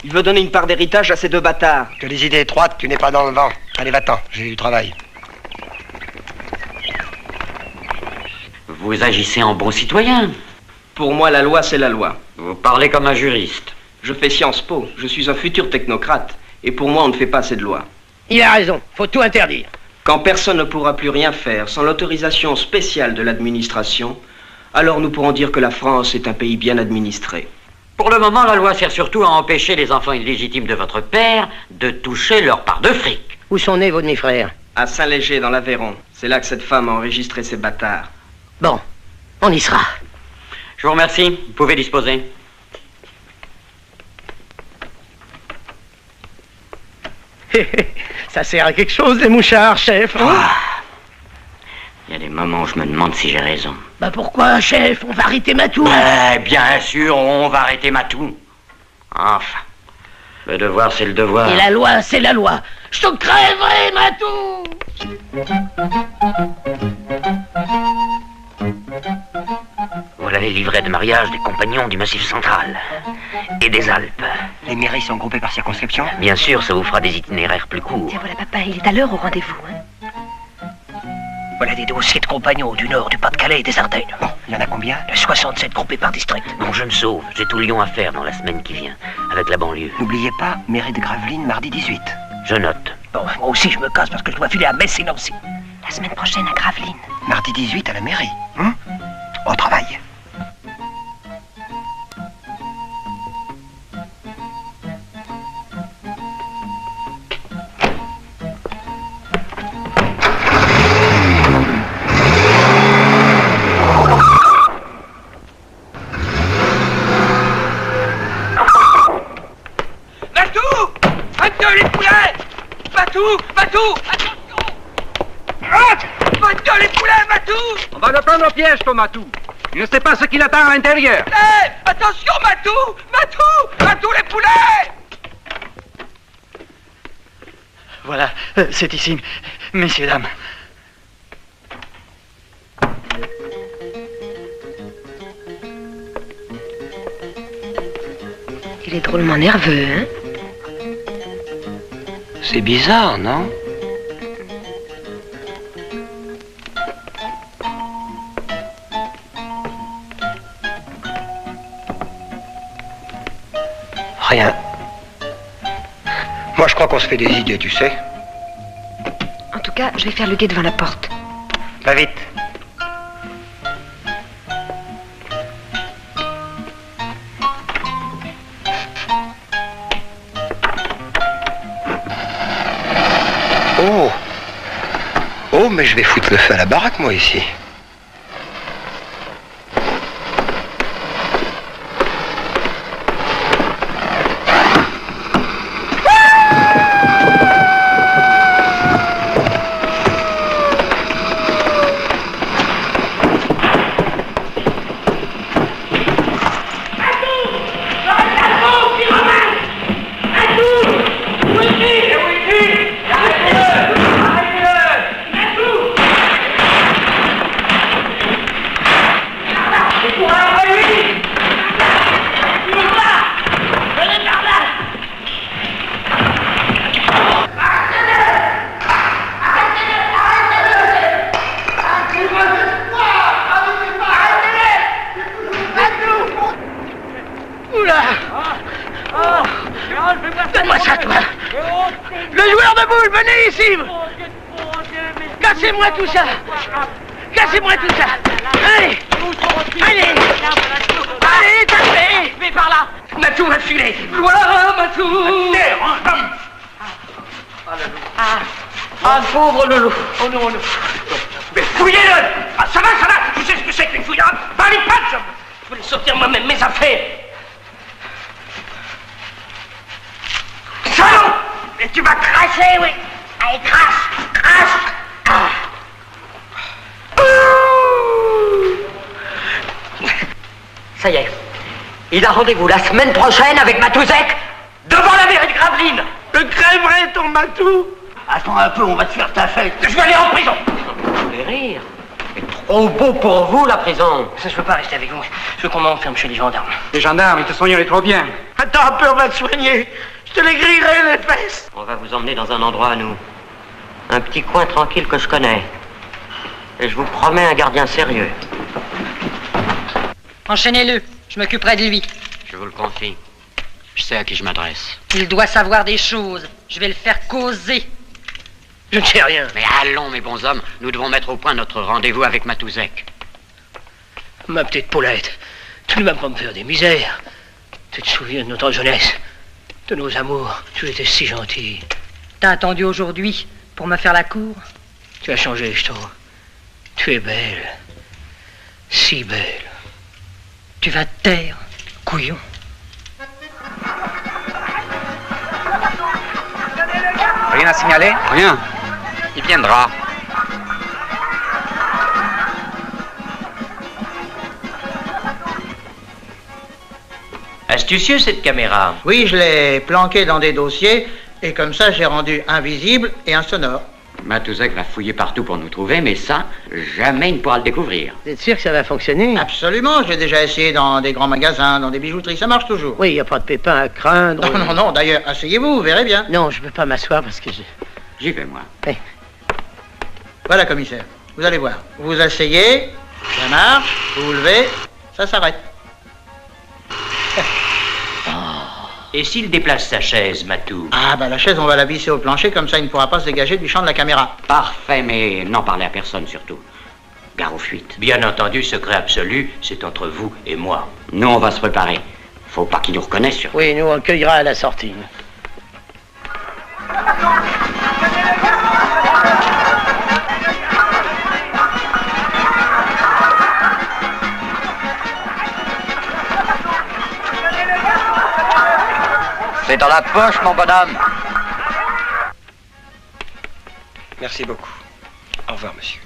Il veut donner une part d'héritage à ces deux bâtards. Tu as les idées étroites, tu n'es pas dans le vent. Allez, va-t'en, j'ai du travail. Vous agissez en bon citoyen. Pour moi, la loi, c'est la loi. Vous parlez comme un juriste. Je fais Sciences Po, je suis un futur technocrate. Et pour moi, on ne fait pas assez de lois. Il a raison, faut tout interdire. Quand personne ne pourra plus rien faire sans l'autorisation spéciale de l'administration, alors nous pourrons dire que la France est un pays bien administré. Pour le moment, la loi sert surtout à empêcher les enfants illégitimes de votre père de toucher leur part de fric. Où sont nés vos demi-frères? À Saint-Léger, dans l'Aveyron. C'est là que cette femme a enregistré ces bâtards. Bon, on y sera. Je vous remercie, vous pouvez disposer. Ça sert à quelque chose, les mouchards, chef, hein? Il y a des moments où je me demande si j'ai raison. Bah pourquoi, chef? On va arrêter Matou? Bien sûr, on va arrêter Matou. Enfin, le devoir, c'est le devoir. Et la loi, c'est la loi. Je te crèverai, Matou! Voilà les livrets de mariage des compagnons du Massif central et des Alpes. Les mairies sont groupées par circonscription? Bien sûr, ça vous fera des itinéraires plus courts. Tiens, voilà, papa, il est à l'heure au rendez-vous. Hein. Voilà des dossiers de compagnons du Nord, du Pas-de-Calais et des Ardennes. Bon, il y en a combien? 67 groupés par district. Non, je me sauve. J'ai tout Lyon à faire dans la semaine qui vient, avec la banlieue. N'oubliez pas, mairie de Gravelines, mardi 18. Je note. Bon, moi aussi je me casse parce que je dois filer à Metz et Nancy. La semaine prochaine à Gravelines. Mardi 18 à la mairie. Au travail. Matou! Attention! Va-t'en les poulets, Matou! On va le prendre au piège, ton Matou. Il ne sait pas ce qu'il attend à l'intérieur. Hé! Attention, Matou! Matou, les poulets! Voilà, c'est ici, messieurs, dames. Il est drôlement nerveux, hein? C'est bizarre, non? Rien. Moi, je crois qu'on se fait des idées, tu sais. En tout cas, je vais faire le guet devant la porte. Va vite. Oh, mais je vais foutre le feu à la baraque, moi, ici. Donne-moi ça, toi! Le joueur de boules, venez ici! Cassez-moi tout ça! Cassez-moi tout ça! Allez! Allez! Allez, tapez! Mais par là! Matou va filer! Voilà, Matou! Ah, pauvre Loulou! Oh non, non! Mais fouillez-le! Ah, ça va! Tu sais ce que c'est qu'une fouillarde? Pas les pattes! Je voulais sortir moi-même mes affaires! Salaud! Et tu vas cracher, oui! Allez, crache! Crache! Ah. Ça y est. Il a rendez-vous la semaine prochaine avec Matouzek devant la mairie de Gravelines. Je crèverai ton Matou! Attends un peu, on va te faire ta fête. Je vais aller en prison. Vous voulez rire? C'est trop beau pour vous, la prison. Ça, je veux pas rester avec vous. Je veux qu'on m'enferme chez les gendarmes. Les gendarmes, ils te soigneraient trop bien. Attends un peu, on va te soigner. Je te les grillerai les fesses. On va vous emmener dans un endroit à nous. Un petit coin tranquille que je connais. Et je vous promets un gardien sérieux. Enchaînez-le, je m'occuperai de lui. Je vous le confie. Je sais à qui je m'adresse. Il doit savoir des choses. Je vais le faire causer. Je ne sais rien. Mais allons, mes bons hommes, nous devons mettre au point notre rendez-vous avec Matouzek. Ma petite Paulette, tu ne vas pas me faire des misères. Tu te souviens de notre jeunesse, de nos amours. Tu étais si gentille. T'as attendu aujourd'hui pour me faire la cour? Tu as changé, je trouve. Tu es belle. Si belle. Tu vas te taire, couillon. Rien à signaler? Rien. Il viendra. Astucieux, cette caméra. Oui, je l'ai planqué dans des dossiers, et comme ça, j'ai rendu invisible et insonore. Matouzek va fouiller partout pour nous trouver, mais ça, jamais il ne pourra le découvrir. Vous êtes sûr que ça va fonctionner? Absolument, j'ai déjà essayé dans des grands magasins, dans des bijouteries, ça marche toujours. Oui, il n'y a pas de pépin à craindre. Non, non, non, d'ailleurs, asseyez-vous, vous verrez bien. Non, je ne peux pas m'asseoir parce que J'y vais, moi. Hey. Voilà, commissaire. Vous allez voir. Vous vous asseyez, ça marche, vous vous levez, ça s'arrête. Et s'il déplace sa chaise, Matou? Ah, bah la chaise, on va la visser au plancher, comme ça il ne pourra pas se dégager du champ de la caméra. Parfait, mais n'en parlez à personne surtout. Gare aux fuites. Bien entendu, secret absolu, c'est entre vous et moi. Nous, on va se préparer. Faut pas qu'ils nous reconnaissent surtout. Oui, nous, on le cueillera à la sortie. C'est dans la poche, mon bonhomme. Merci beaucoup. Au revoir, monsieur.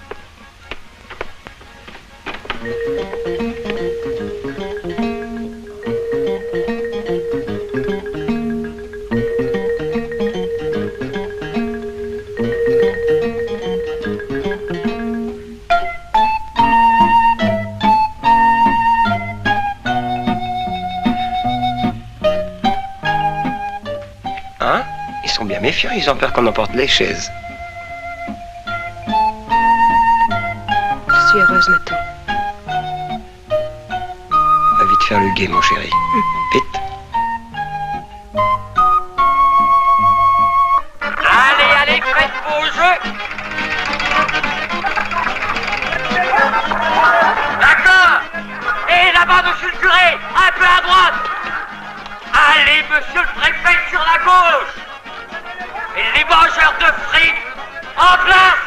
Hein? Ils sont bien méfiants, ils ont peur qu'on emporte les chaises. Je suis heureuse, Matou. Va vite faire le guet, mon chéri. Vite. Allez, allez, faites vos jeux. D'accord. Et là-bas, monsieur le curé, un peu à droite. Allez, monsieur le préfet, sur la gauche. Et les mangeurs de frites, en place.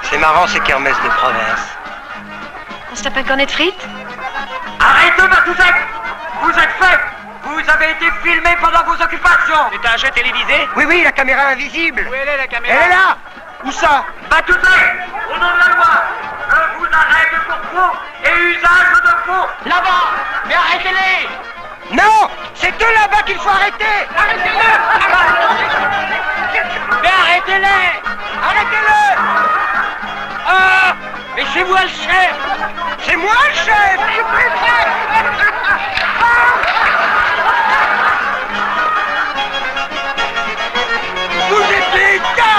C'est marrant, ces kermesses de province. On se tape un cornet de frites? Arrêtez, Matouzek. Vous êtes fait. Vous avez été filmé pendant vos occupations. C'est un jeu télévisé? Oui, oui, la caméra invisible. Où elle est, la caméra? Elle est là. Où ça? Matouzek, au nom de la loi, je vous arrête pour faux et usage de faux. Là-bas. Mais arrêtez-les. Non, c'est eux là-bas qu'il faut arrêter. Arrêtez-le. Mais arrêtez-les. Arrêtez-le. Ah, mais c'est moi le chef. C'est moi le chef. Je préfère. Vous êtes des gars.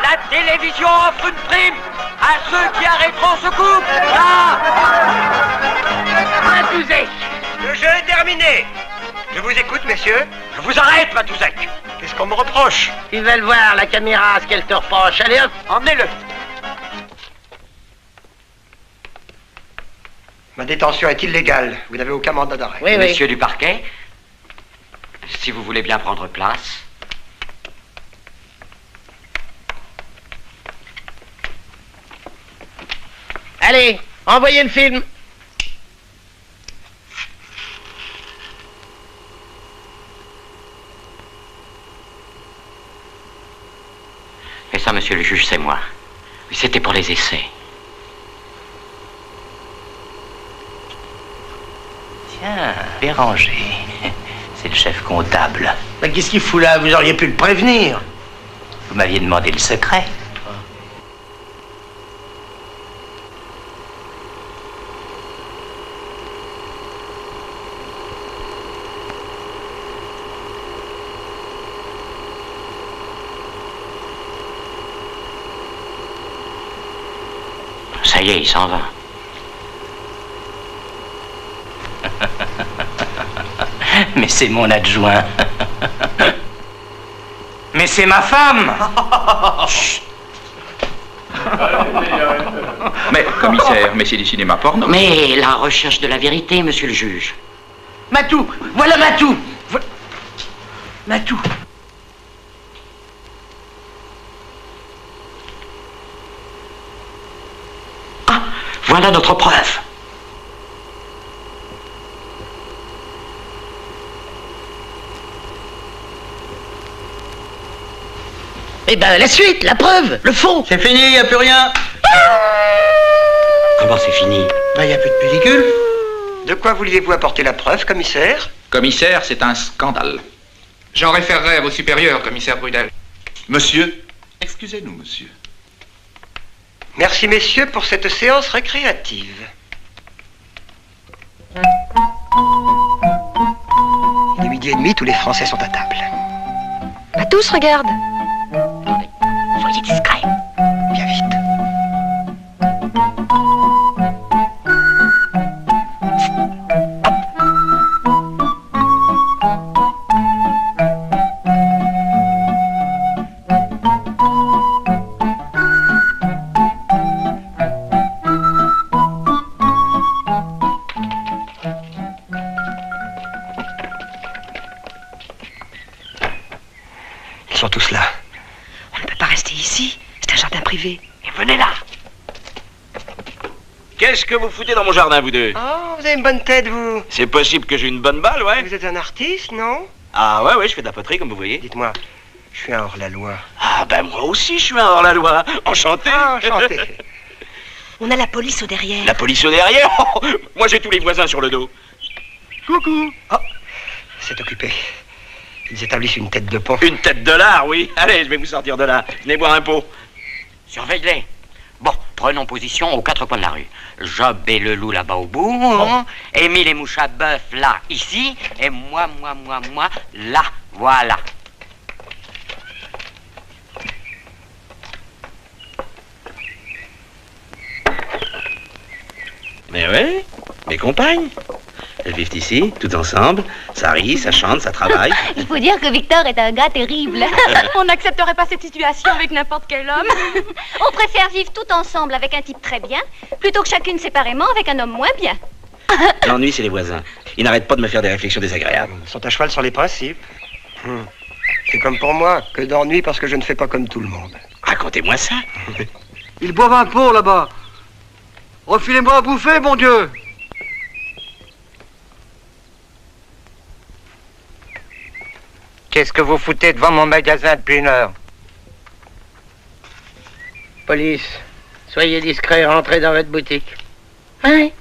La télévision offre une prime à ceux qui arrêteront ce coup. Là. Matouzek. Le jeu est terminé. Je vous écoute, messieurs. Je vous arrête, Matouzek. Qu'est-ce qu'on me reproche? Ils veulent voir la caméra, ce qu'elle te reproche. Allez hop, emmenez-le. Ma détention est illégale. Vous n'avez aucun mandat d'arrêt. Oui, Monsieur du parquet, si vous voulez bien prendre place. Allez, envoyez le film. Et ça, monsieur le juge, c'est moi. C'était pour les essais. Tiens, Béranger. C'est le chef comptable. Mais qu'est-ce qu'il fout là? Vous auriez pu le prévenir. Vous m'aviez demandé le secret. Ça y est, il s'en va. Mais c'est mon adjoint. Mais c'est ma femme. Mais, commissaire, mais c'est du cinéma porno. Mais la recherche de la vérité, monsieur le juge. Matou, voilà Matou. Matou. Ah, voilà notre preuve. Eh ben, la suite, la preuve, le fond. C'est fini, il n'y a plus rien. Comment c'est fini? Ben, il n'y a plus de pellicule. De quoi vouliez-vous apporter la preuve, commissaire? Commissaire, c'est un scandale. J'en référerai à vos supérieurs, commissaire Brudel. Monsieur? Excusez-nous, monsieur. Merci, messieurs, pour cette séance récréative. Il est 12h30, tous les Français sont à table. Pas tous, regarde. Soyez discret. Viens vite. Ils sont tous là. On ne peut pas rester ici. C'est un jardin privé. Et venez là. Qu'est-ce que vous foutez dans mon jardin, vous deux? Oh, vous avez une bonne tête, vous. C'est possible que j'ai une bonne balle, ouais. Vous êtes un artiste, non? Ah ouais, je fais de la poterie, comme vous voyez. Dites-moi, je suis un hors-la-loi. Ah ben moi aussi, je suis un hors-la-loi. Enchanté. Ah, enchanté. On a la police au derrière. La police au derrière? Moi, j'ai tous les voisins sur le dos. Coucou. Oh, c'est occupé. Ils établissent une tête de pont. Une tête de lard, oui. Allez, je vais vous sortir de là. Venez boire un pot. Surveille-les. Bon, prenons position aux quatre coins de la rue. Job et le loup là-bas au bout. Hein. Émile et Mouche à Bœuf là, ici. Et moi, là. Voilà. Mais ouais, mes compagnes. Elles vivent ici, toutes ensemble. Ça rit, ça chante, ça travaille. Il faut dire que Victor est un gars terrible. On n'accepterait pas cette situation avec n'importe quel homme. On préfère vivre tout ensemble avec un type très bien, plutôt que chacune séparément avec un homme moins bien. L'ennui, c'est les voisins. Ils n'arrêtent pas de me faire des réflexions désagréables. Ils sont à cheval sur les principes. C'est comme pour moi, que d'ennui parce que je ne fais pas comme tout le monde. Racontez-moi ça. Ils boivent un pot là-bas. Refilez-moi à bouffer, mon Dieu. Qu'est-ce que vous foutez devant mon magasin depuis une heure? Police, soyez discret, rentrez dans votre boutique. Oui.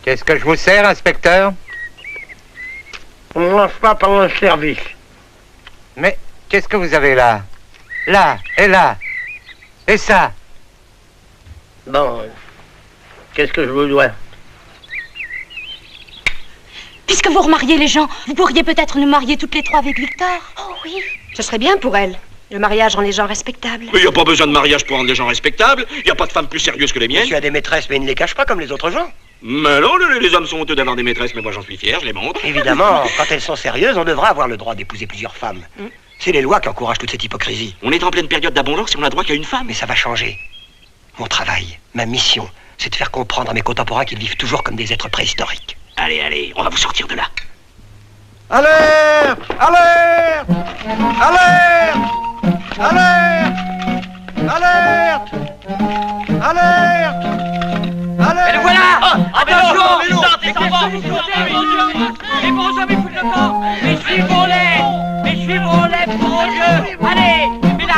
Qu'est-ce que je vous sers, inspecteur? On ne mange pas pendant le service. Mais qu'est-ce que vous avez là? Là et là. Et ça? Bon, qu'est-ce que je vous dois? Puisque vous remariez les gens, vous pourriez peut-être nous marier toutes les trois avec Victor. Oh oui. Ce serait bien pour elle. Le mariage rend les gens respectables. Mais il n'y a pas besoin de mariage pour rendre les gens respectables. Il n'y a pas de femme plus sérieuse que les miennes. Monsieur a des maîtresses, mais il ne les cache pas comme les autres gens. Mais non, les hommes sont honteux d'avoir des maîtresses, mais moi j'en suis fier, je les montre. Évidemment, quand elles sont sérieuses, on devra avoir le droit d'épouser plusieurs femmes. C'est les lois qui encouragent toute cette hypocrisie. On est en pleine période d'abondance si on n'a droit qu'à une femme. Mais ça va changer. Mon travail, ma mission, c'est de faire comprendre à mes contemporains qu'ils vivent toujours comme des êtres préhistoriques. Allez, on va vous sortir de là. Alerte! Alerte! Alerte! Alerte! Alerte! Alerte! Alerte! Et le voilà! Attention! vélo, Les bons hommes, ils foutent le camp! Mais suivons-les, mon Dieu! Allez! Mais là!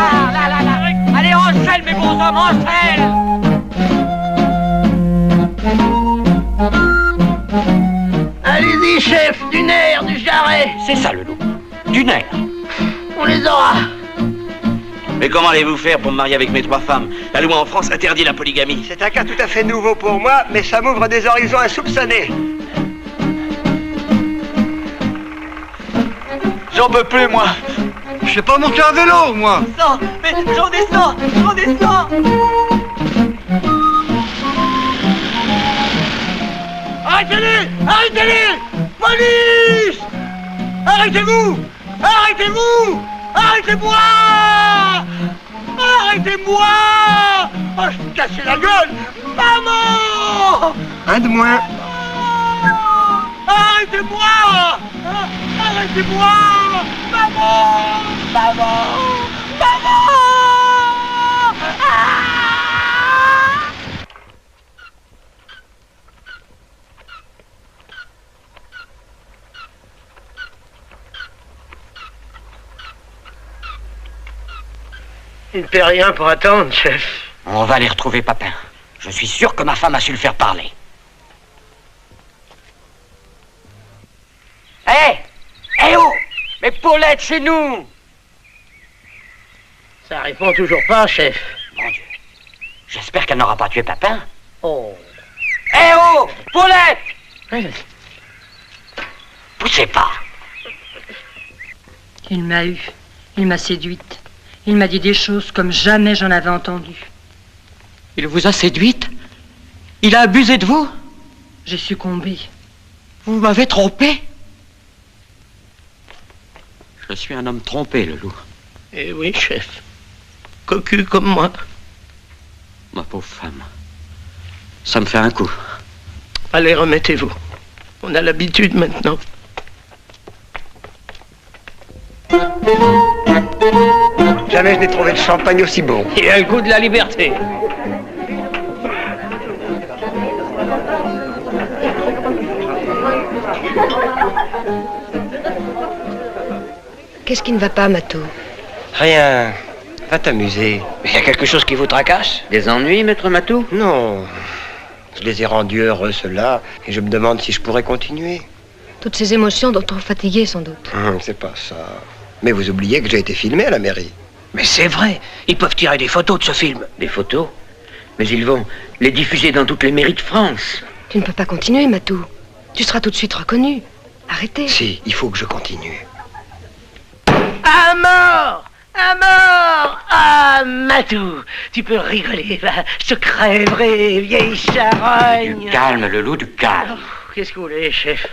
Allez, enchaîne, mes bons hommes, enchaîne! Allez-y, chef, du nerf, du jarret. C'est ça le loup. Du nerf. On les aura. Mais comment allez-vous faire pour me marier avec mes trois femmes? La loi en France interdit la polygamie. C'est un cas tout à fait nouveau pour moi, mais ça m'ouvre des horizons insoupçonnés. J'en peux plus, moi. Je sais pas monter à vélo, moi. Non, mais j'en descends! Arrêtez-les! Arrêtez-les! Police! Arrêtez-vous! Arrêtez-vous! Arrêtez-moi! Arrêtez-moi! Oh, je vais casser la gueule! Maman! Un de moins. Arrêtez-moi! Arrêtez-moi! Maman! Il ne paie rien pour attendre, chef. On va aller retrouver Papin. Je suis sûr que ma femme a su le faire parler. Hé! Hé oh! Mais Paulette, chez nous! Ça répond toujours pas, chef. Mon Dieu. J'espère qu'elle n'aura pas tué Papin. Oh. Hé oh! Paulette! Poussez pas. Il m'a eu. Il m'a séduite. Il m'a dit des choses comme jamais j'en avais entendu. Il vous a séduite? Il a abusé de vous? J'ai succombé. Vous m'avez trompé? Je suis un homme trompé, le loup. Eh oui, chef. Cocu comme moi. Ma pauvre femme. Ça me fait un coup. Allez, remettez-vous. On a l'habitude maintenant. Jamais je n'ai trouvé de champagne aussi bon. Il a le goût de la liberté. Qu'est-ce qui ne va pas, Matou? Rien. Va t'amuser. Il y a quelque chose qui vous tracasse? Des ennuis, maître Matou? Non. Je les ai rendus heureux, ceux-là, et je me demande si je pourrais continuer. Toutes ces émotions dont on fatigué, sans doute. C'est pas ça. Mais vous oubliez que j'ai été filmé à la mairie. Mais c'est vrai. Ils peuvent tirer des photos de ce film. Des photos? Mais ils vont les diffuser dans toutes les mairies de France. Tu ne peux pas continuer, Matou. Tu seras tout de suite reconnu. Arrêtez. Si, il faut que je continue. À mort! À mort! Ah, Matou, tu peux rigoler, va. Je te crèverai, vieille charogne. Du calme, le loup, du calme. Qu'est-ce que vous voulez, chef?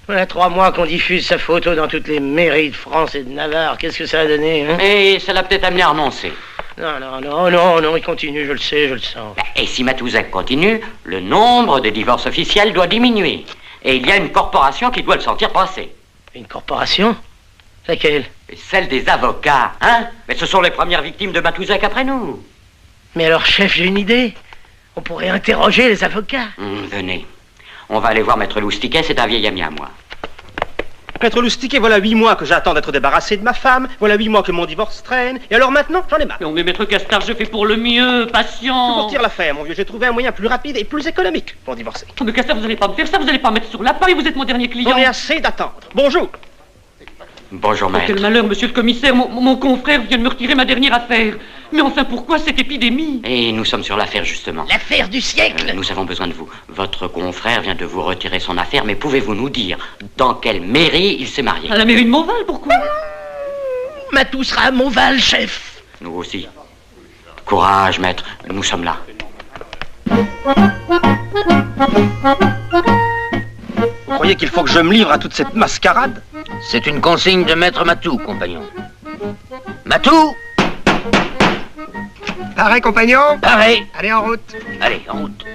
Voilà 3 mois qu'on diffuse sa photo dans toutes les mairies de France et de Navarre. Qu'est-ce que ça a donné, hein? Et ça l'a peut-être amené à renoncer. Non, il continue, je le sais, je le sens. Et si Matouzek continue, le nombre de divorces officiels doit diminuer. Et il y a une corporation qui doit le sentir passer. Une corporation? Laquelle? Et celle des avocats, hein? Mais ce sont les premières victimes de Matouzek après nous. Mais alors, chef, j'ai une idée. On pourrait interroger les avocats. Venez. On va aller voir Maître Loustiquet, c'est un vieil ami à moi. Maître Loustiquet, voilà 8 mois que j'attends d'être débarrassé de ma femme, voilà 8 mois que mon divorce traîne, et alors maintenant, j'en ai marre. Non mais Maître Castard, je fais pour le mieux, patient. Pour tirer l'affaire, mon vieux, j'ai trouvé un moyen plus rapide et plus économique pour divorcer. Oh, mais Castard, vous allez pas me faire ça, vous allez pas me mettre sur la paille, vous êtes mon dernier client. J'en ai assez d'attendre. Bonjour. Bonjour, maître. Quel malheur, monsieur le commissaire, mon confrère vient de me retirer ma dernière affaire. Mais enfin, pourquoi cette épidémie? Et nous sommes sur l'affaire, justement. L'affaire du siècle? Nous avons besoin de vous. Votre confrère vient de vous retirer son affaire, mais pouvez-vous nous dire dans quelle mairie il s'est marié? À la mairie de Montval, pourquoi? Matou sera à Montval, chef. Nous aussi. Courage, maître, nous sommes là. Vous croyez qu'il faut que je me livre à toute cette mascarade? C'est une consigne de maître Matou, compagnon. Matou! Pareil, compagnon? Pareil. Allez, en route. Allez, en route.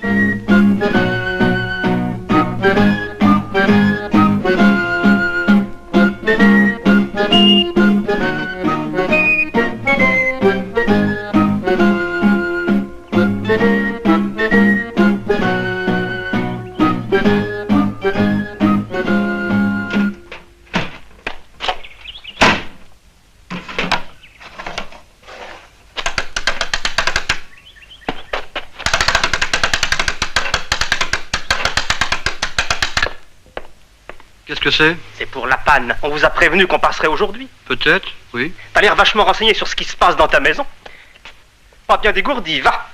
Qu'est-ce que c'est? C'est pour la panne. On vous a prévenu qu'on passerait aujourd'hui. Peut-être, oui. T'as l'air vachement renseigné sur ce qui se passe dans ta maison. Pas bien dégourdi, va.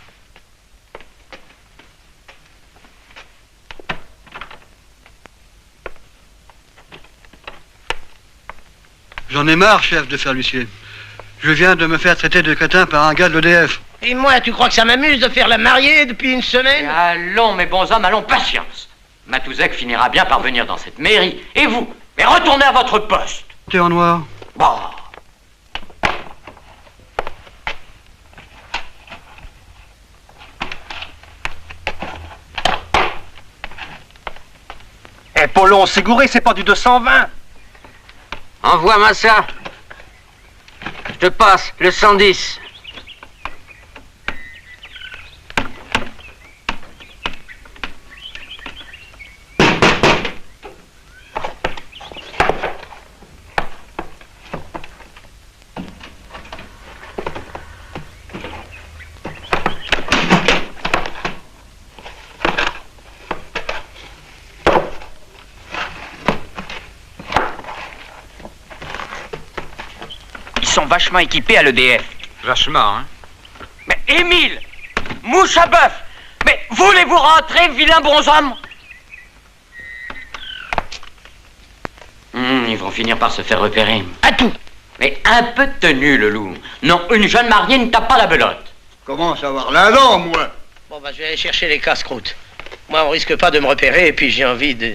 J'en ai marre, chef, de faire l'huissier. Je viens de me faire traiter de crétin par un gars de l'EDF. Et moi, tu crois que ça m'amuse de faire la mariée depuis une semaine? Allons, mes bons hommes, allons, patience. Matouzek finira bien par venir dans cette mairie. Et vous, mais retournez à votre poste. T'es en noir. Bon. Eh, Paulon, c'est gouré, c'est pas du 220. Envoie-moi ça. Je te passe le 110. sont vachement équipés à l'EDF. Vachement, hein? Mais Émile, mouche à bœuf, mais voulez-vous rentrer, vilain bonhomme? Ils vont finir par se faire repérer. À tout. Mais un peu de tenue, le loup. Non, une jeune mariée ne tape pas la belote. Comment savoir là-dedans, moi? Bon, bah, je vais aller chercher les casse-croûtes. Moi, on risque pas de me repérer, et puis j'ai envie de...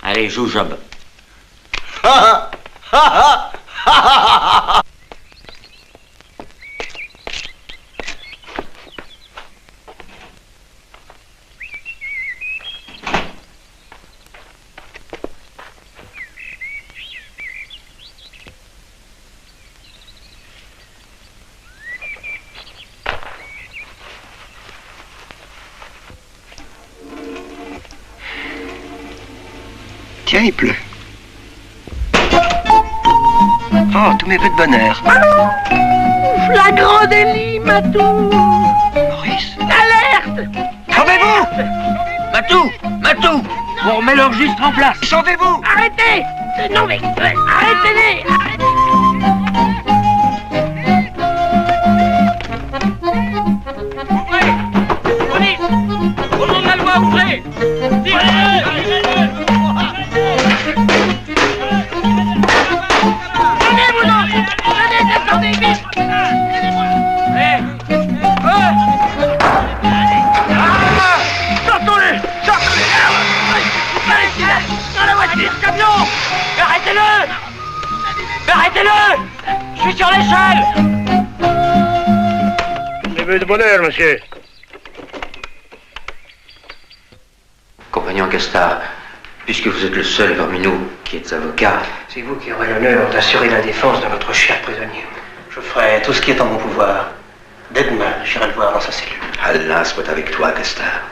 Allez, joue, Job. Tiens, il pleut. Oh, tous mes vœux de bonheur. Flagrant délit, Matou. Maurice. Alerte. Sauvez-vous! Matou! On remet l'enregistre en place. Sauvez-vous! Arrêtez. Non mais, arrêtez-les. Ouvrez! Police! Au nom de la loi, ouvrez! Attendez, vite! Sortons-les! Dans la voiture, camion! Arrêtez-le! Arrêtez-le! Je suis sur l'échelle! Mes vœux de bonheur, monsieur. Compagnon Castard, puisque vous êtes le seul parmi nous qui êtes avocat... C'est vous qui aurez l'honneur d'assurer la défense de notre cher prisonnier. Je ferai tout ce qui est en mon pouvoir. Dès demain, j'irai le voir dans sa cellule. Allah soit avec toi, Castard.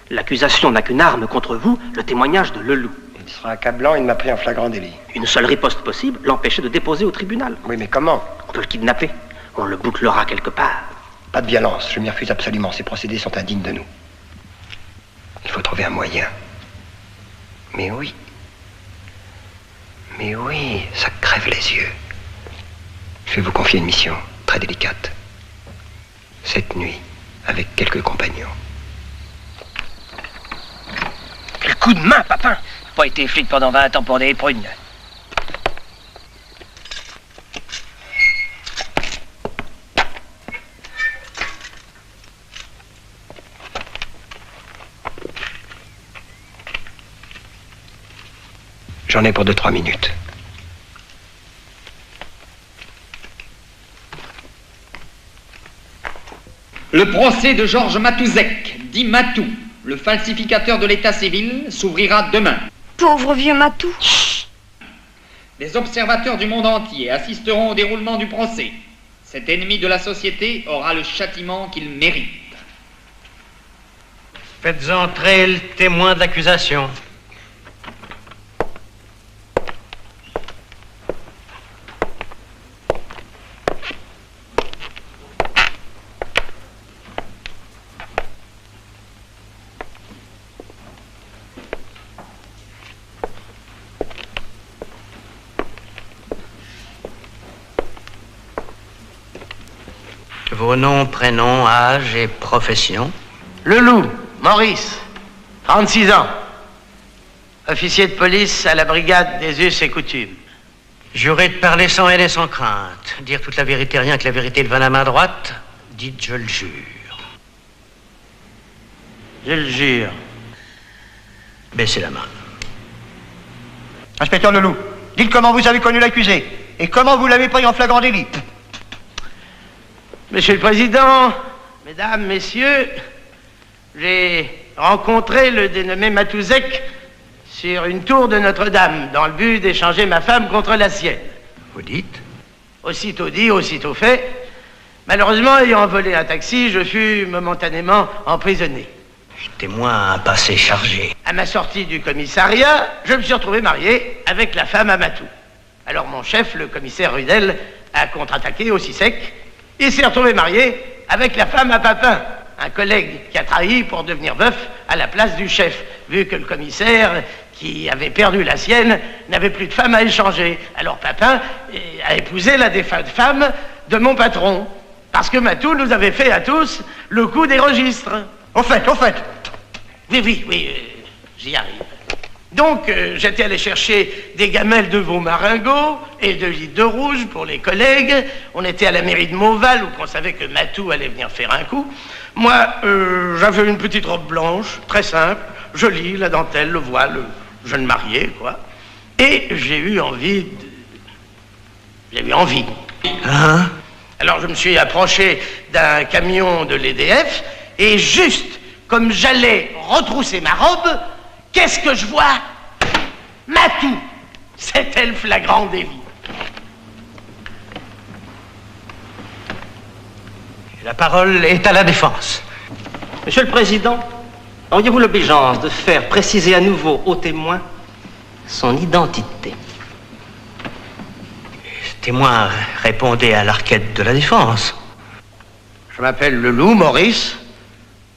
L'accusation n'a qu'une arme contre vous, le témoignage de Leloup. Il sera accablant, il m'a pris en flagrant délit. Une seule riposte possible, l'empêcher de déposer au tribunal. Oui, mais comment? On peut le kidnapper. On le bouclera quelque part. Pas de violence, je m'y refuse absolument. Ces procédés sont indignes de nous. Il faut trouver un moyen. Mais oui, ça crève les yeux. Je vais vous confier une mission très délicate. Cette nuit, avec quelques compagnons. Quel coup de main, Papin! Pas été flic pendant 20 ans pour des prunes. J'en ai pour 2-3 minutes. Le procès de Georges Matouzek, dit Matou, le falsificateur de l'état civil, s'ouvrira demain. Pauvre vieux Matou. Les observateurs du monde entier assisteront au déroulement du procès. Cet ennemi de la société aura le châtiment qu'il mérite. Faites entrer le témoin de l'accusation. Vos noms, prénoms, âge et profession? Leloup, Maurice, 36 ans. Officier de police à la brigade des us et coutumes. Juré de parler sans haine et sans crainte. Dire toute la vérité, rien que la vérité devant la main droite. Dites, je le jure. Je le jure. Baissez la main. Inspecteur Leloup, dites comment vous avez connu l'accusé et comment vous l'avez pris en flagrant délit. Monsieur le Président, Mesdames, Messieurs, j'ai rencontré le dénommé Matouzek sur une tour de Notre-Dame, dans le but d'échanger ma femme contre la sienne. Vous dites? Aussitôt dit, aussitôt fait. Malheureusement, ayant volé un taxi, je fus momentanément emprisonné. Témoin un passé chargé. À ma sortie du commissariat, je me suis retrouvé marié avec la femme à Matou. Alors mon chef, le commissaire Rudel, a contre-attaqué aussi sec. Il s'est retrouvé marié avec la femme à Papin, un collègue qui a trahi pour devenir veuf à la place du chef. vu que le commissaire, qui avait perdu la sienne, n'avait plus de femme à échanger. Alors Papin a épousé la défunte femme de mon patron, parce que Matou nous avait fait à tous le coup des registres. Au fait, oui, j'y arrive. Donc, j'étais allé chercher des gamelles de veau maringot et 2 litres de rouge pour les collègues. On était à la mairie de Mauval, où on savait que Matou allait venir faire un coup. Moi, j'avais une petite robe blanche, très simple, jolie, la dentelle, le voile, jeune marié, quoi. Et j'ai eu envie. Hein? Alors, je me suis approché d'un camion de l'EDF, et juste comme j'allais retrousser ma robe, qu'est-ce que je vois? Matou! C'était le flagrant délit. La parole est à la défense. Monsieur le Président, auriez-vous l'obligeance de faire préciser à nouveau au témoin son identité? Témoin, répondez à la requête de la défense. Je m'appelle Leloup Maurice.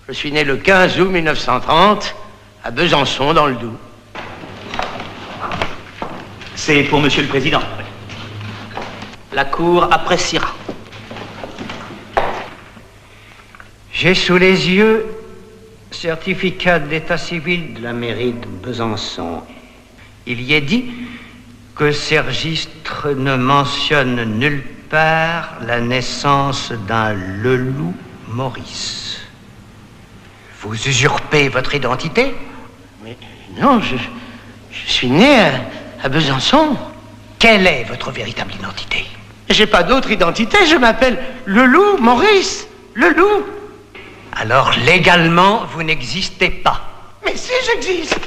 Je suis né le 15 août 1930 à Besançon, dans le Doubs. C'est pour Monsieur le Président. La Cour appréciera. J'ai sous les yeux certificat d'état civil de la mairie de Besançon. Il y est dit que ces registres ne mentionnent nulle part la naissance d'un Leloup Maurice. Vous usurpez votre identité? Mais non, je suis né à Besançon. Quelle est votre véritable identité? J'ai pas d'autre identité, je m'appelle Leloup Maurice. Leloup. Alors, légalement, vous n'existez pas. Mais si j'existe!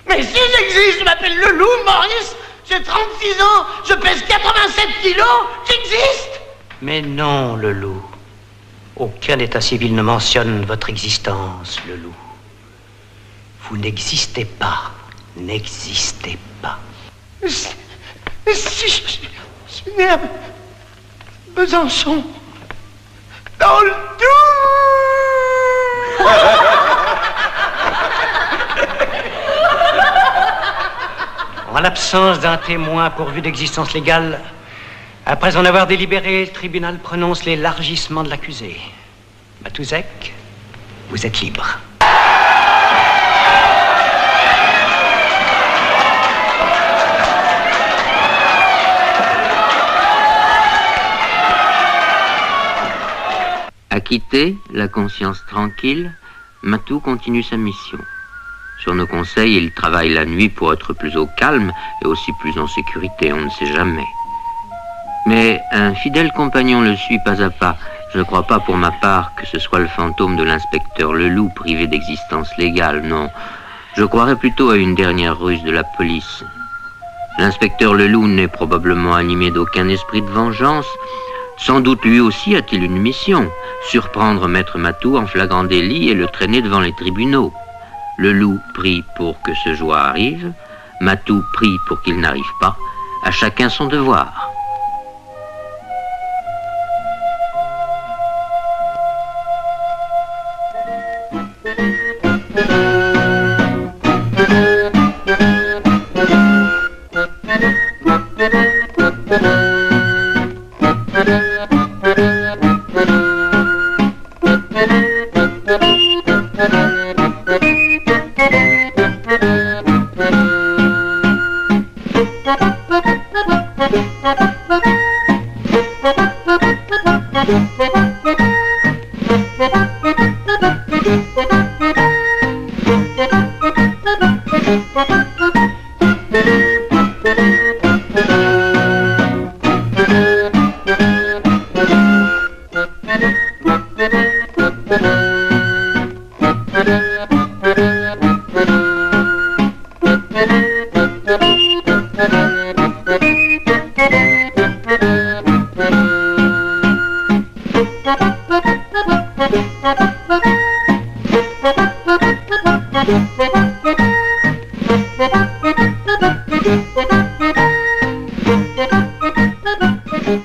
Je m'appelle Leloup Maurice, j'ai 36 ans, je pèse 87 kilos, j'existe! Mais non, Leloup. Aucun état civil ne mentionne votre existence, Leloup. Vous n'existez pas. N'existez pas. Si je suis né à Besançon, dans le Doubs. En l'absence d'un témoin pourvu d'existence légale, après en avoir délibéré, le tribunal prononce l'élargissement de l'accusé. Matouzek, vous êtes libre. Acquitté, la conscience tranquille, Matou continue sa mission. Sur nos conseils, il travaille la nuit pour être plus au calme et aussi plus en sécurité, on ne sait jamais. Mais un fidèle compagnon le suit pas à pas. Je ne crois pas pour ma part que ce soit le fantôme de l'inspecteur Leloup privé d'existence légale, non. Je croirais plutôt à une dernière ruse de la police. L'inspecteur Leloup n'est probablement animé d'aucun esprit de vengeance. Sans doute lui aussi a-t-il une mission, surprendre Maître Matou en flagrant délit et le traîner devant les tribunaux. Leloup prie pour que ce jour arrive, Matou prie pour qu'il n'arrive pas, à chacun son devoir. Thank you.